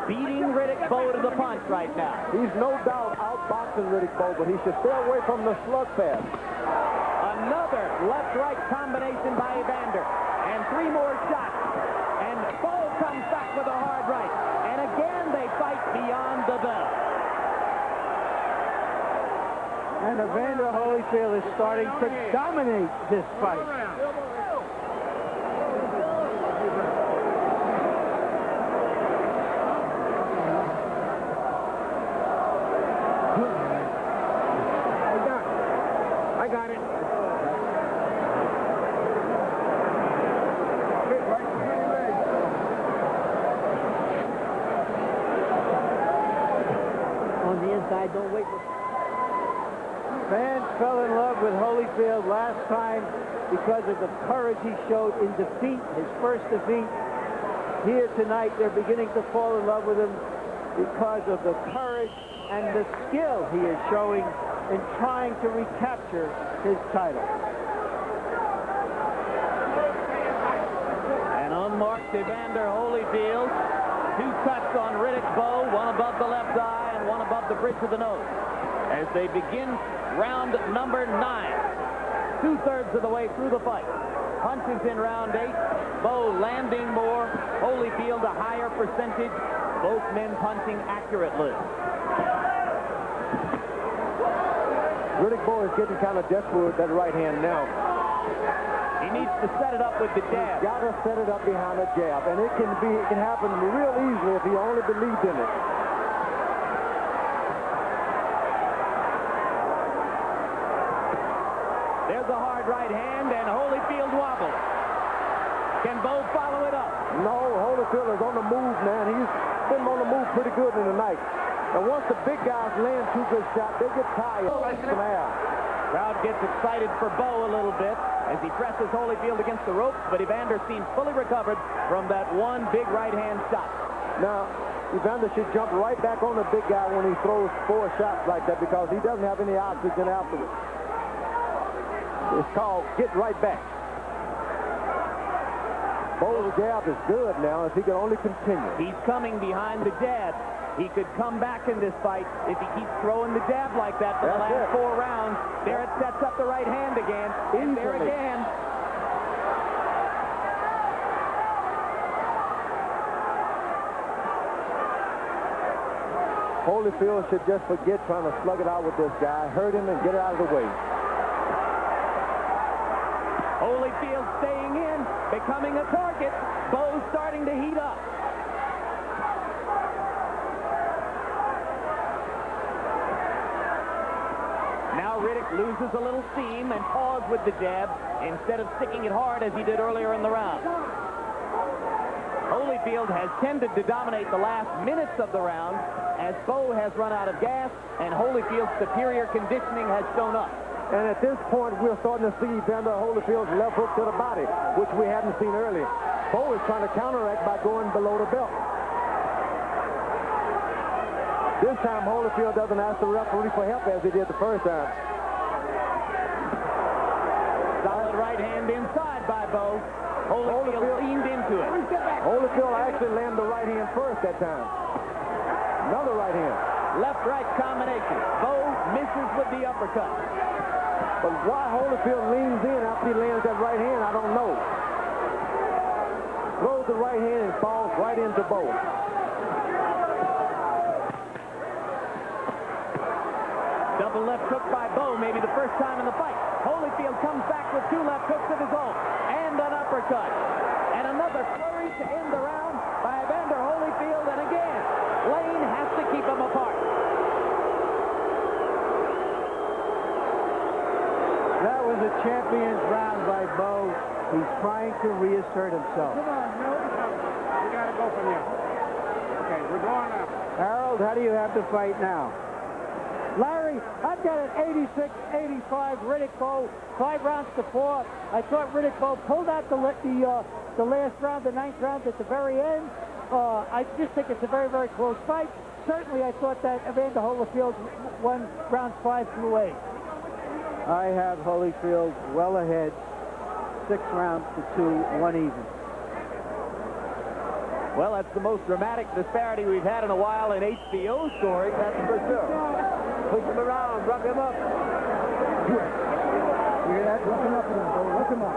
Beating Riddick Bowe to the punch right now. He's no doubt outboxing Riddick Bowe, but he should stay away from the slugfest. Another left-right combination by Evander. And 3 more shots. And Bowe comes back with a hard right. And again, they fight beyond the bell. And Evander Holyfield is starting to dominate this fight. I got it. I don't wait for... Fans fell in love with Holyfield last time because of the courage he showed in defeat, his first defeat. Here tonight, they're beginning to fall in love with him because of the courage and the skill he is showing in trying to recapture his title. An unmarked Evander Holyfield. 2 cuts on Riddick Bowe, one above the left eye and one above the bridge of the nose. As they begin round number 9, 2/3 of the way through the fight. Punches in round 8. Bowe landing more. Holyfield a higher percentage. Both men punching accurately. Riddick Bowe is getting kind of desperate with that right hand now. He needs to set it up with the jab. Got to set it up behind a jab, and it can happen real easily if he only believed in it. There's a hard right hand, and Holyfield wobbles. Can Bowe follow it up? No, Holyfield is on the move, man. He's been on the move pretty good in the night. And once the big guys land 2 good shots, they get tired. Crowd gets excited for Bowe a little bit as he presses Holyfield against the ropes, but Evander seems fully recovered from that one big right hand shot. Now, Evander should jump right back on the big guy when he throws 4 shots like that because he doesn't have any oxygen afterwards. It's called get right back. Bowe's jab is good now if he can only continue. He's coming behind the jab. He could come back in this fight if he keeps throwing the jab like that for the last 4 rounds. There it sets up the right hand again. And there again. Holyfield should just forget trying to slug it out with this guy. Hurt him and get it out of the way. Holyfield staying in, becoming a target. Bowe starting to heat up. Now Riddick loses a little steam and paws with the jab instead of sticking it hard as he did earlier in the round. Holyfield has tended to dominate the last minutes of the round as Bowe has run out of gas and Holyfield's superior conditioning has shown up. And at this point, we're starting to see Evander Holyfield's left hook to the body, which we hadn't seen earlier. Bowe is trying to counteract by going below the belt. This time, Holyfield doesn't ask the referee for help as he did the first time. Solid right hand inside by Bowe. Holyfield leaned into it. Holyfield actually landed the right hand first that time. Another right hand. Left-right combination. Bowe misses with the uppercut. But why Holyfield leans in after he lands that right hand, I don't know. Throws the right hand and falls right into Bowe. Double left hook by Bowe, maybe the first time in the fight. Holyfield comes back with 2 left hooks of his own. And an uppercut. And another flurry to end the round by Evander Holyfield. And again, Lane has to keep them apart. That was a champion's round by Bowe. He's trying to reassert himself. Come on, no. We got to go from here. Okay, we're going up. Harold, how do you have the fight now? Larry, I've got an 86-85 Riddick Bowe, 5 rounds to 4. I thought Riddick Bowe pulled out the last round, the 9th round at the very end. I just think it's a very, very close fight. Certainly, I thought that Evander Holyfield won rounds 5 through 8. I have Holyfield well ahead, 6 rounds to 2, 1 even. Well, that's the most dramatic disparity we've had in a while in HBO scoring, that's for sure. Push him around, rough him up. You hear that? Rough him up, rough him up.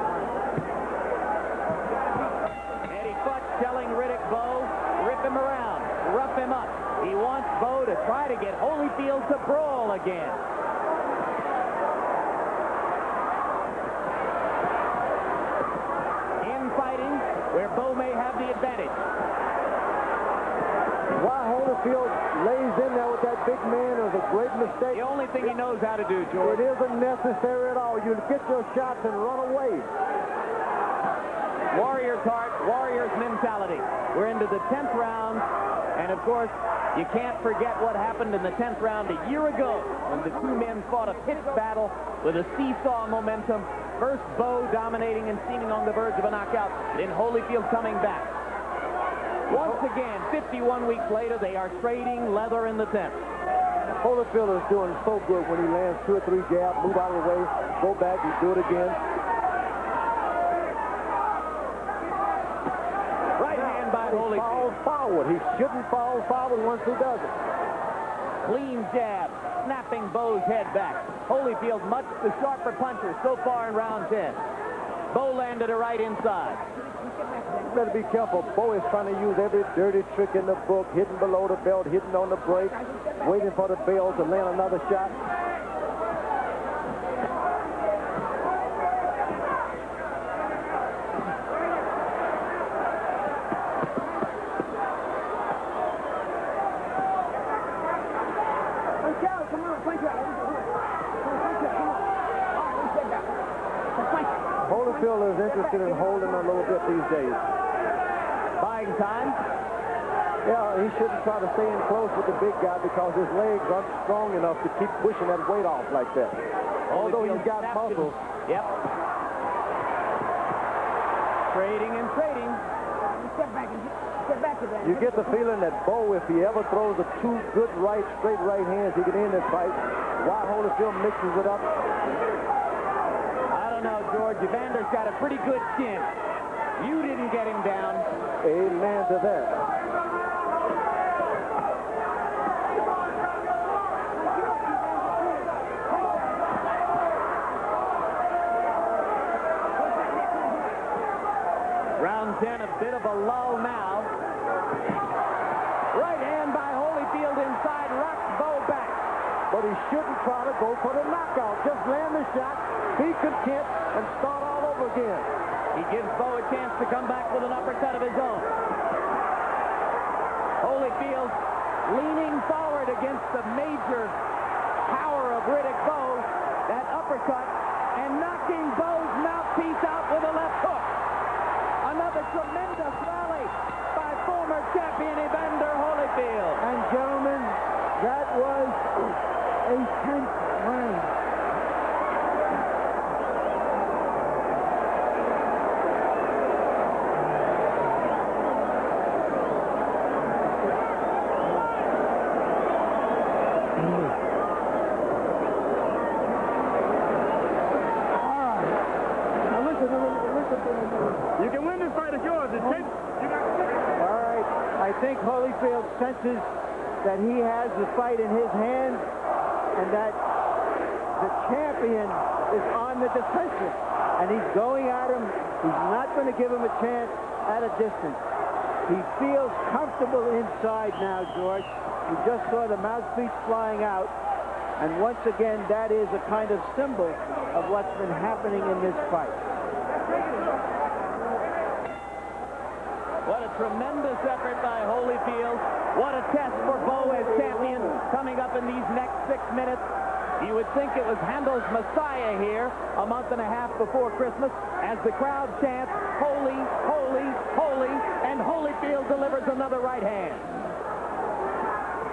Eddie Futch telling Riddick Bowe, rip him around, rough him up. He wants Bowe to try to get Holyfield to brawl again. Infighting where Bowe may have the advantage. Why Holyfield lays in there with that big man is a great mistake. The only thing he knows how to do, George. It isn't necessary at all. You get your shots and run away. Warrior's heart, Warrior's mentality. We're into the 10th round, and of course, You can't forget what happened in the 10th round a year ago when the two men fought a pitched battle with a seesaw momentum. First Bowe dominating and seeming on the verge of a knockout, then Holyfield coming back. Once again, 51 weeks later, they are trading leather in the 10th. Holyfield is doing so good when he lands 2 or 3 jabs, move out of the way, go back, he do it again. Right hand by Holyfield. Falls forward. He shouldn't fall forward once he does it. Clean jab, snapping Bowe's head back. Holyfield much the sharper puncher so far in round 10. Bowe landed a right inside. You better be careful. Bowe is trying to use every dirty trick in the book, hitting below the belt, hitting on the break, waiting for the bell to land another shot. Holyfield is interested in holding a little bit these days. Buying time. Yeah, he shouldn't try to stay in close with the big guy because his legs aren't strong enough to keep pushing that weight off like that. Although he's got muscles. Yep. Trading and trading. Step back and step back to that. You get the feeling that Bowe, if he ever throws a 2 good straight right hands, he can end this fight. Why Holyfield mixes it up? I don't know, George. Evander's got a pretty good chin. You didn't get him down. Amen to that. Round 10, a bit of a lull now. Right hand by Holyfield inside, rocks Bowe back. But he shouldn't try to go for the knockout. Just land the shot, be content, and start all over again. He gives Bowe a chance to come back with an uppercut of his own. Holyfield leaning forward against the major power of Riddick Bowe. That uppercut, and knocking Bowe's mouthpiece out with a left hook. Another tremendous rally by former champion Evander Holyfield. And gentlemen, that was a tenth round. You can win this fight. It's yours. It's 10. You got 6. All right. I think Holyfield senses that he has the fight in his hands and that the champion is on the defensive. And he's going at him. He's not going to give him a chance at a distance. He feels comfortable inside now, George. You just saw the mouthpiece flying out. And once again, that is a kind of symbol of what's been happening in this fight. What a tremendous effort by Holyfield. What a test for Bowe as champion coming up in these next 6 minutes. You would think it was Handel's Messiah here a month and a half before Christmas as the crowd chants, "Holy, holy, holy," and Holyfield delivers another right hand.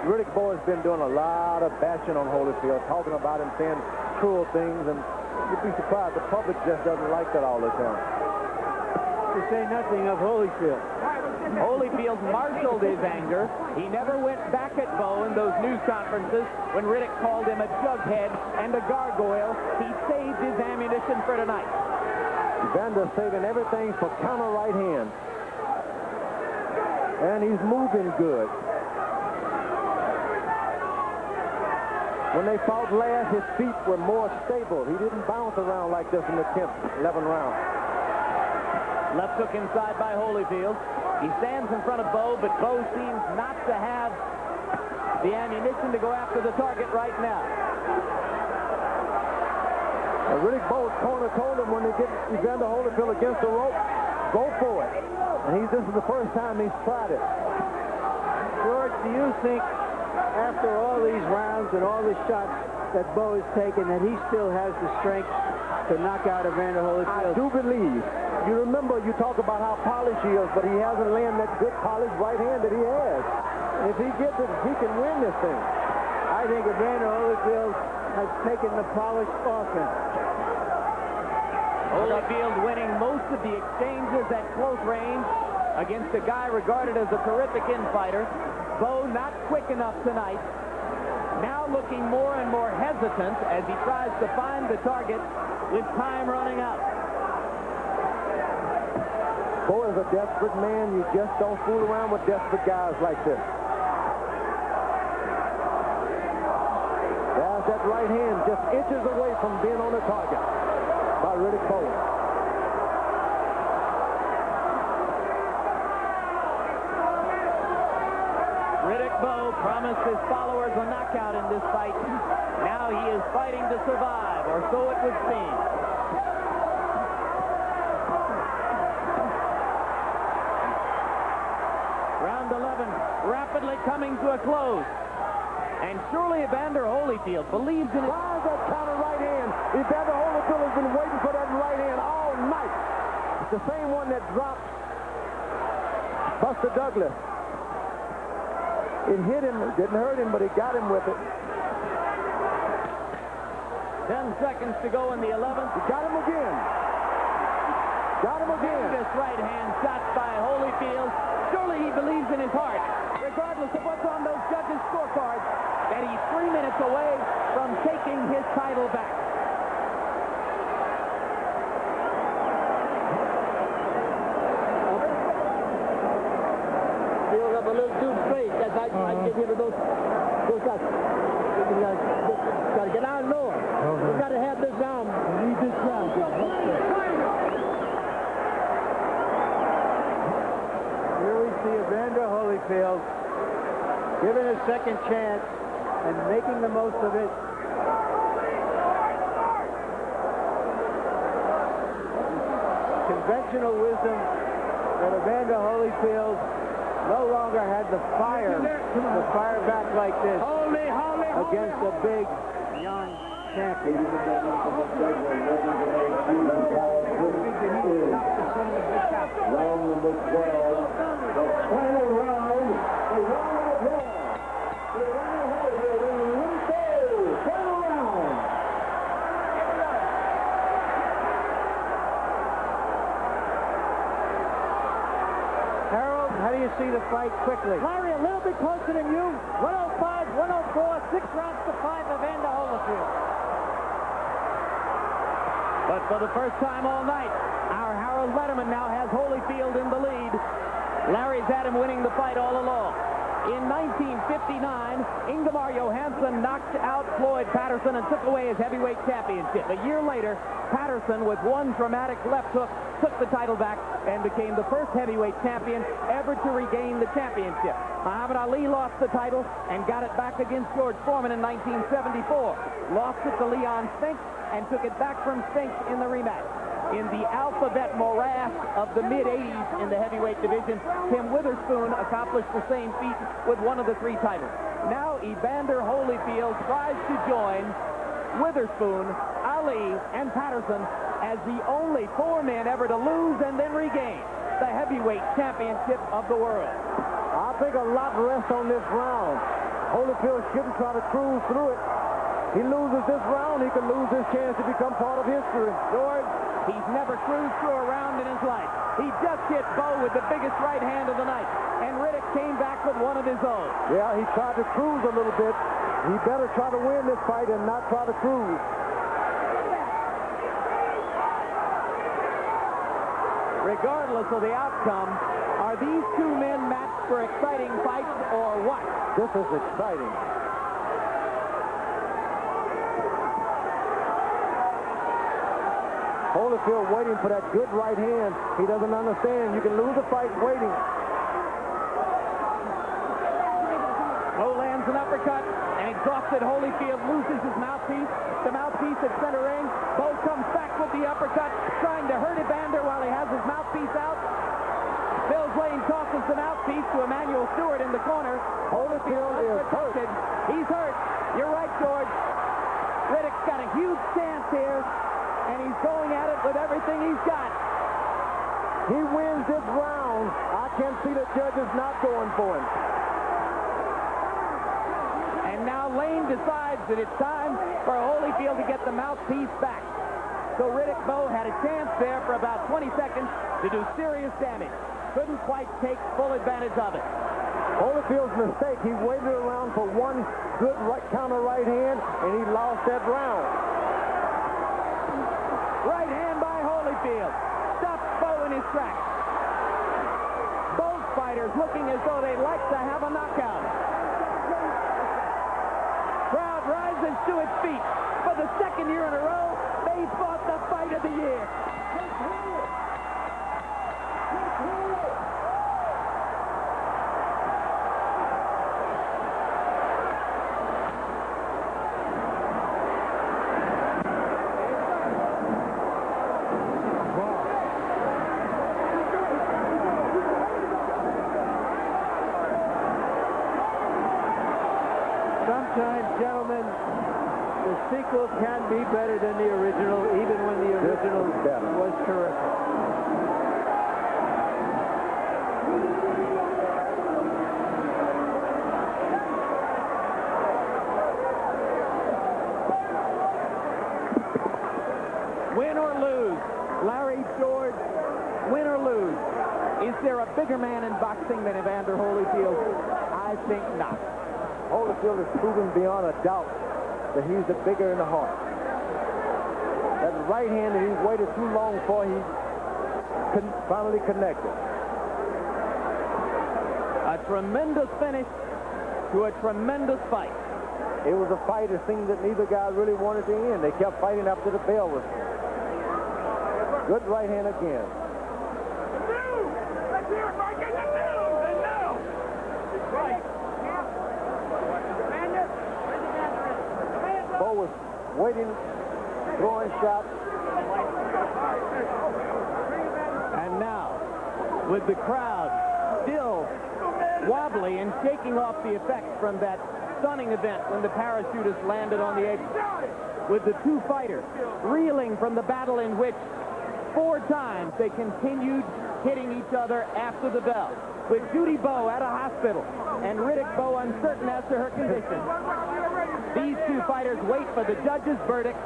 Riddick Bowe has been doing a lot of bashing on Holyfield, talking about him, saying cruel things, and you'd be surprised the public just doesn't like that all the time. To say nothing of Holyfield. Holyfield marshaled his anger. He never went back at Bowe in those news conferences when Riddick called him a jughead and a gargoyle. He saved his ammunition for tonight. Evander saving everything for counter right hand. And he's moving good. When they fought last, his feet were more stable. He didn't bounce around like this in the 10th, 11th round. Left hook inside by Holyfield. He stands in front of Bowe, but Bowe seems not to have the ammunition to go after the target right now. Riddick Bowe's corner told him when they get Evander Holyfield against the rope, go for it. And this is the first time he's tried it. George, do you think after all these rounds and all the shots that Bowe has taken that he still has the strength to knock out Evander Holyfield? I do believe. You remember, you talk about how polished he is, but he hasn't landed that good polished right hand that he has. If if he gets it, he can win this thing. I think Evander Holyfield has taken the polished offense. Holyfield winning most of the exchanges at close range against a guy regarded as a terrific infighter. Bowe not quick enough tonight. Now looking more and more hesitant as he tries to find the target with time running out. Bowe is a desperate man. You just don't fool around with desperate guys like this. There's that right hand just inches away from being on the target by Riddick Bowe. Riddick Bowe promised his followers a knockout in this fight. Now he is fighting to survive, or so it would seem. Round 11 rapidly coming to a close. And surely Evander Holyfield believes in it. Tries that counter right hand. Evander Holyfield has been waiting for that right hand all night. It's the same one that dropped Buster Douglas. It hit him, didn't hurt him, but it got him with it. 10 seconds to go in the 11th. He got him again. Got him again. This right hand shot by Holyfield. Surely he believes in his heart, regardless of what's on those judges' scorecards, that he's 3 minutes away from taking his title back. Feel up a little too straight. That's I get rid of those shots. Got to get out lower. We got to have this round. We need this round. Here we see Evander Holyfield given a second chance and making the most of it. Conventional wisdom that Evander Holyfield no longer had the fire to fire back like this against a big young champion. Round number 12, the final round, the round of applause. The round of Holyfield and Riddick Bowe, final round. Harold, how do you see the fight quickly? Larry, a little bit closer than you. 105, 104, 6 rounds to 5, Evander Holyfield. But for the first time all night, our Harold Letterman now has Holyfield in the lead. Larry's had him winning the fight all along. In 1959, Ingemar Johansson knocked out Floyd Patterson and took away his heavyweight championship. A year later, Patterson, with one dramatic left hook, took the title back and became the first heavyweight champion ever to regain the championship. Muhammad Ali lost the title and got it back against George Foreman in 1974. Lost it to Leon Spinks and took it back from Spinks in the rematch. In the alphabet morass of the mid-'80s in the heavyweight division, Tim Witherspoon accomplished the same feat with one of the 3 titles. Now Evander Holyfield tries to join Witherspoon, Ali, and Patterson as the only 4 men ever to lose and then regain the heavyweight championship of the world. I think a lot rests on this round. Holyfield shouldn't try to cruise through it. He loses this round, he can lose his chance to become part of history. George, he's never cruised through a round in his life. He just hit Bowe with the biggest right hand of the night, and Riddick came back with one of his own. Yeah, he tried to cruise a little bit. He better try to win this fight and not try to cruise. Regardless of the outcome, are these 2 men matched for exciting fights or what? This is exciting. Holyfield waiting for that good right hand. He doesn't understand. You can lose a fight waiting. Bowe lands an uppercut, and exhausted Holyfield loses his mouthpiece. The mouthpiece at center ring. Bowe comes back with the uppercut, trying to hurt Evander while he has his mouthpiece out. Bill Blaine tosses the mouthpiece to Emmanuel Stewart in the corner. Holyfield is hurt. He's hurt. You're right, George. Riddick's got a huge chance here, and he's going at it with everything he's got. He wins this round. I can't see the judges not going for him. ring decides that it's time for Holyfield to get the mouthpiece back. So Riddick Bowe had a chance there for about 20 seconds to do serious damage. Couldn't quite take full advantage of it. Holyfield's mistake, he waited around for one good counter right hand, and he lost that round. Right hand by Holyfield. Stops Bowe in his tracks. Both fighters looking as though they'd like to have a knockout. Crowd rises to its feet. For the second year in a row, they fought the fight of the year. Sometimes, gentlemen, the sequel can be better than the original, even when the original was terrific. Win or lose, Larry, George, win or lose, is there a bigger man in boxing than Evander Holyfield? I think not. Holyfield has proven beyond a doubt that he's the bigger in the heart. That right hand that he's waited too long for, he finally connected. A tremendous finish to a tremendous fight. It was a fight, it seemed that neither guy really wanted to end. They kept fighting after the bell was. Good right hand again. Let's hear it, Mike. And now. Right. Bowe was waiting, throwing shots. And now, with the crowd still wobbly and shaking off the effects from that stunning event when the parachutists landed on the apron, with the two fighters reeling from the battle in which 4 times they continued hitting each other after the bell, with Judy Bowe at a hospital and Riddick Bowe uncertain as to her condition. These two fighters wait for the judge's verdict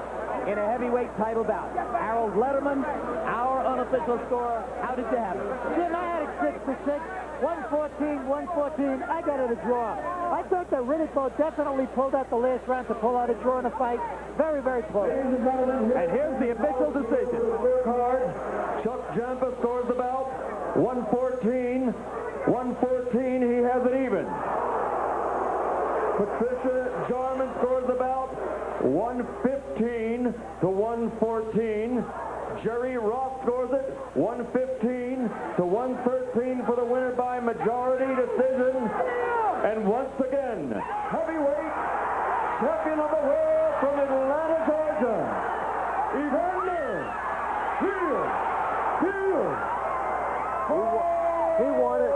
in a heavyweight title bout. Harold Letterman, our unofficial score. How did you have it? Jim, I had it 6-6, 114. I got it a draw. I thought that Riddick Bowe definitely pulled out the last round to pull out a draw in a fight. Very, very close. And here's the official decision. Card, Chuck Jampa scores the bout, 114. 114, he has it even. Patricia Jarman scores the bout, 115 to 114. Jerry Ross scores it, 115 to 113 for the winner by majority decision. And once again, heavyweight champion of the world from Atlanta, Georgia, Evander Holyfield. He won it.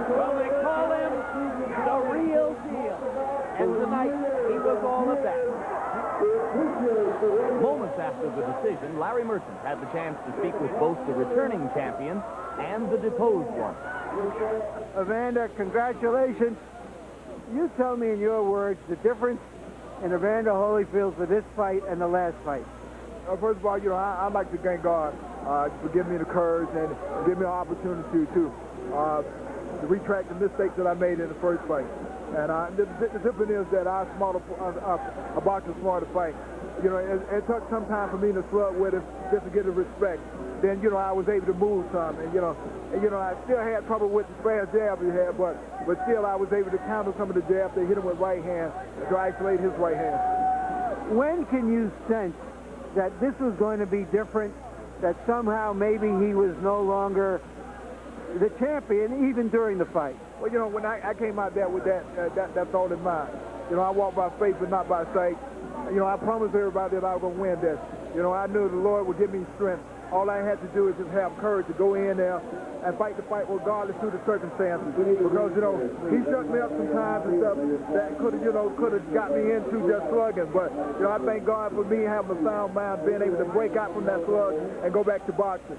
Well, they call him the real deal. And tonight, he was all of that. Moments after the decision, Larry Merchant had the chance to speak with both the returning champion and the deposed one. Evander, congratulations. You tell me in your words the difference in Evander Holyfield for this fight and the last fight. First of all, I'd like to thank God for giving me the courage and give me an opportunity to retract the mistakes that I made in the first fight. And the difference is that I boxer smarter fight. It took some time for me to slug with it just to get the respect. Then, I was able to move some. And, I still had trouble with the fast jab he had, but still I was able to counter some of the jabs. They hit him with right hand to isolate his right hand. When can you sense that this was going to be different, that somehow maybe he was no longer the champion even during the fight? Well, when I came out there with that thought in mind, I walk by faith but not by sight. I promised everybody that I was going to win this. I knew the Lord would give me strength. All I had to do is just have courage to go in there and fight the fight regardless of the circumstances. Because, you know, he shut me up sometimes and stuff that could have got me into just slugging. But, you know, I thank God for me having a sound mind, being able to break out from that slug and go back to boxing.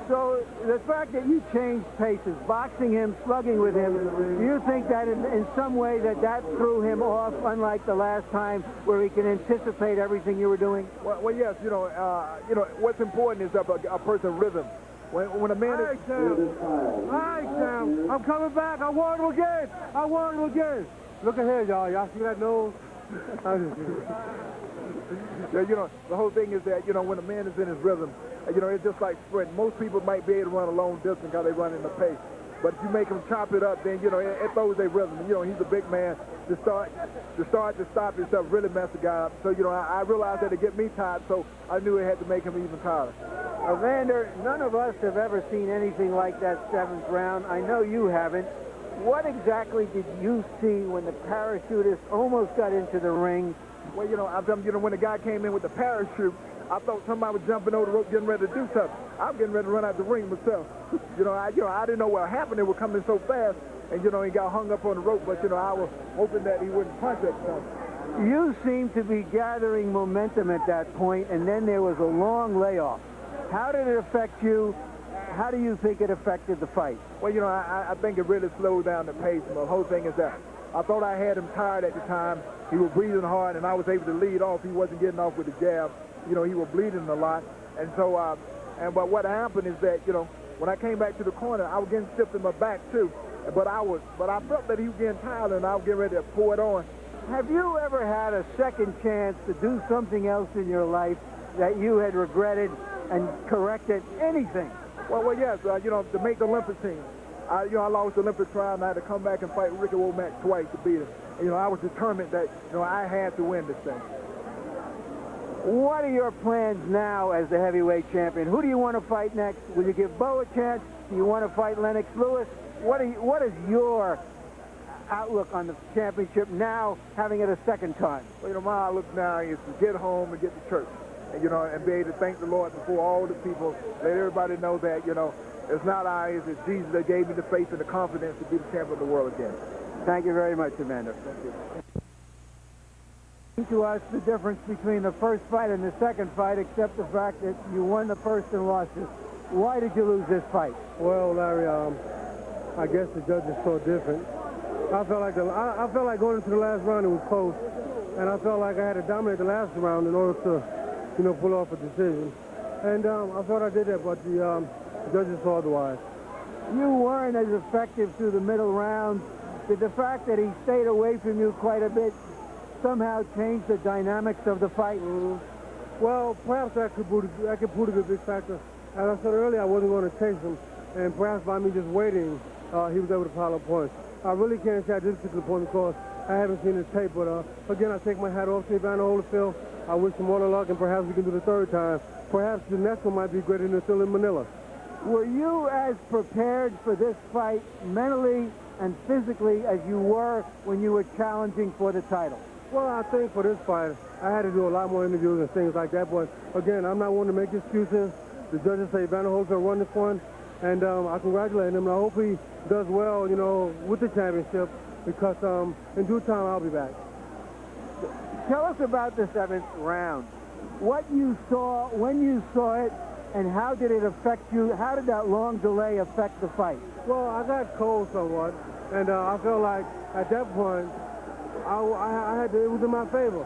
So the fact that you changed paces, boxing him, slugging with him, do you think that in some way that threw him off, unlike the last time where he can anticipate everything you were doing? Well, yes, you know, what's important is a person's rhythm. When a man is... All right, Sam. I'm coming back. I want him again. I want him again. Look at here, y'all. Y'all see that nose? Yeah, you know, the whole thing is that, you know, when a man is in his rhythm, you know, it's just like sprint. Most people might be able to run a long distance because they run in the pace. But if you make him chop it up, then, you know, it throws their rhythm. And, you know, he's a big man. To stop himself really messed the guy up. So, you know, I realized that to get me tired, so I knew it had to make him even tighter. Evander, none of us have ever seen anything like that 7th round. I know you haven't. What exactly did you see when the parachutist almost got into the ring? Well, you know, when the guy came in with the parachute, I thought somebody was jumping over the rope, getting ready to do something. I was getting ready to run out the ring myself. I didn't know what happened. It was coming so fast, and, you know, he got hung up on the rope. But, you know, I was hoping that he wouldn't punch that time. You seemed to be gathering momentum at that point, and then there was a long layoff. How did it affect you? How do you think it affected the fight? Well, you know, I think it really slowed down the pace. And the whole thing is that I thought I had him tired at the time. He was breathing hard, and I was able to lead off. He wasn't getting off with the jab. You know, he was bleeding a lot. And so, but what happened is that, you know, when I came back to the corner, I was getting stiff in my back, too. But I felt that he was getting tired, and I was getting ready to pour it on. Have you ever had a second chance to do something else in your life that you had regretted and corrected? Anything? Well, yes, you know, to make the Olympic team. I lost the Olympic trial, and I had to come back and fight Riddick Bowe twice to beat him. And, you know, I was determined that, you know, I had to win this thing. What are your plans now as the heavyweight champion? Who do you want to fight next? Will you give Bowe a chance? Do you want to fight Lennox Lewis? What is your outlook on the championship now, having it a second time? Well, you know, my outlook now is to get home and get to church. And, you know, and be able to thank the Lord before all the people. Let everybody know that, you know, it's not I, it's Jesus that gave me the faith and the confidence to be the champion of the world again. Thank you very much, Evander. Thank you. To us, the difference between the first fight and the second fight, except the fact that you won the first and lost it. Why did you lose this fight? Well, Larry, I guess the judges saw different. I felt like going into the last round it was close, and I felt like I had to dominate the last round in order to, you know, pull off a decision. And I thought I did that, but the judges saw otherwise. You weren't as effective through the middle rounds. Did the fact that he stayed away from you quite a bit somehow change the dynamics of the fight? Well, perhaps that could prove to be a big factor. As I said earlier, I wasn't going to chase him, and perhaps by me just waiting, he was able to pile up points. I really can't say at this particular point because I haven't seen his tape, but again, I take my hat off to Evander Holyfield. I wish him all the luck, and perhaps we can do the third time. Perhaps the next one might be greater than still in Manila. Were you as prepared for this fight mentally and physically as you were when you were challenging for the title? Well, I think for this fight, I had to do a lot more interviews and things like that. But, again, I'm not one to make excuses. The judges say Evander Holyfield won this one, and I congratulate him. And I hope he does well, you know, with the championship because in due time I'll be back. Tell us about the 7th round. What you saw, when you saw it, and how did it affect you? How did that long delay affect the fight? Well, I got cold somewhat, and I felt like at that point, it was in my favor.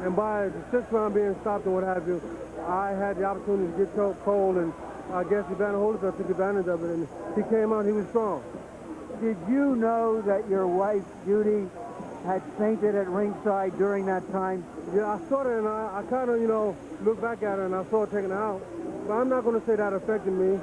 And by the 6th round being stopped and what have you, I had the opportunity to get cold, and I guess Evander Holyfield took advantage of it, and he came out, he was strong. Did you know that your wife, Judy, had fainted at ringside during that time? Yeah, I saw it, and I kind of, you know, looked back at her, and I saw her taken out. But I'm not going to say that affected me.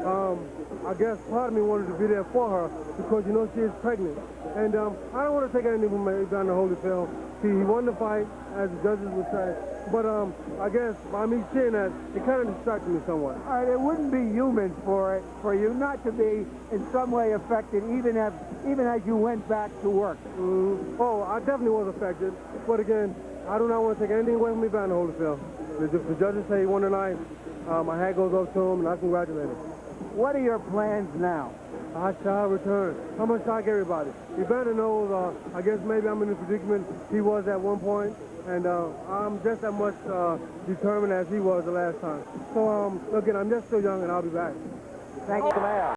I guess part of me wanted to be there for her because, you know, she is pregnant. And I don't want to take anything from Evander Holyfield. He won the fight, as the judges would say. But I guess by me seeing that, it kind of distracted me somewhat. All right, it wouldn't be human for you not to be in some way affected, even as you went back to work. Oh, I definitely was affected. But again, I do not want to take anything away from Evander Holyfield. The judges say he won tonight. My hat goes off to him, and I congratulate him. what are your plans now? I shall return. I'm going to shock everybody. Evander knows, I guess maybe I'm in the predicament he was at one point, and I'm just as much determined as he was the last time. So, again, I'm just still young, and I'll be back. Thank you.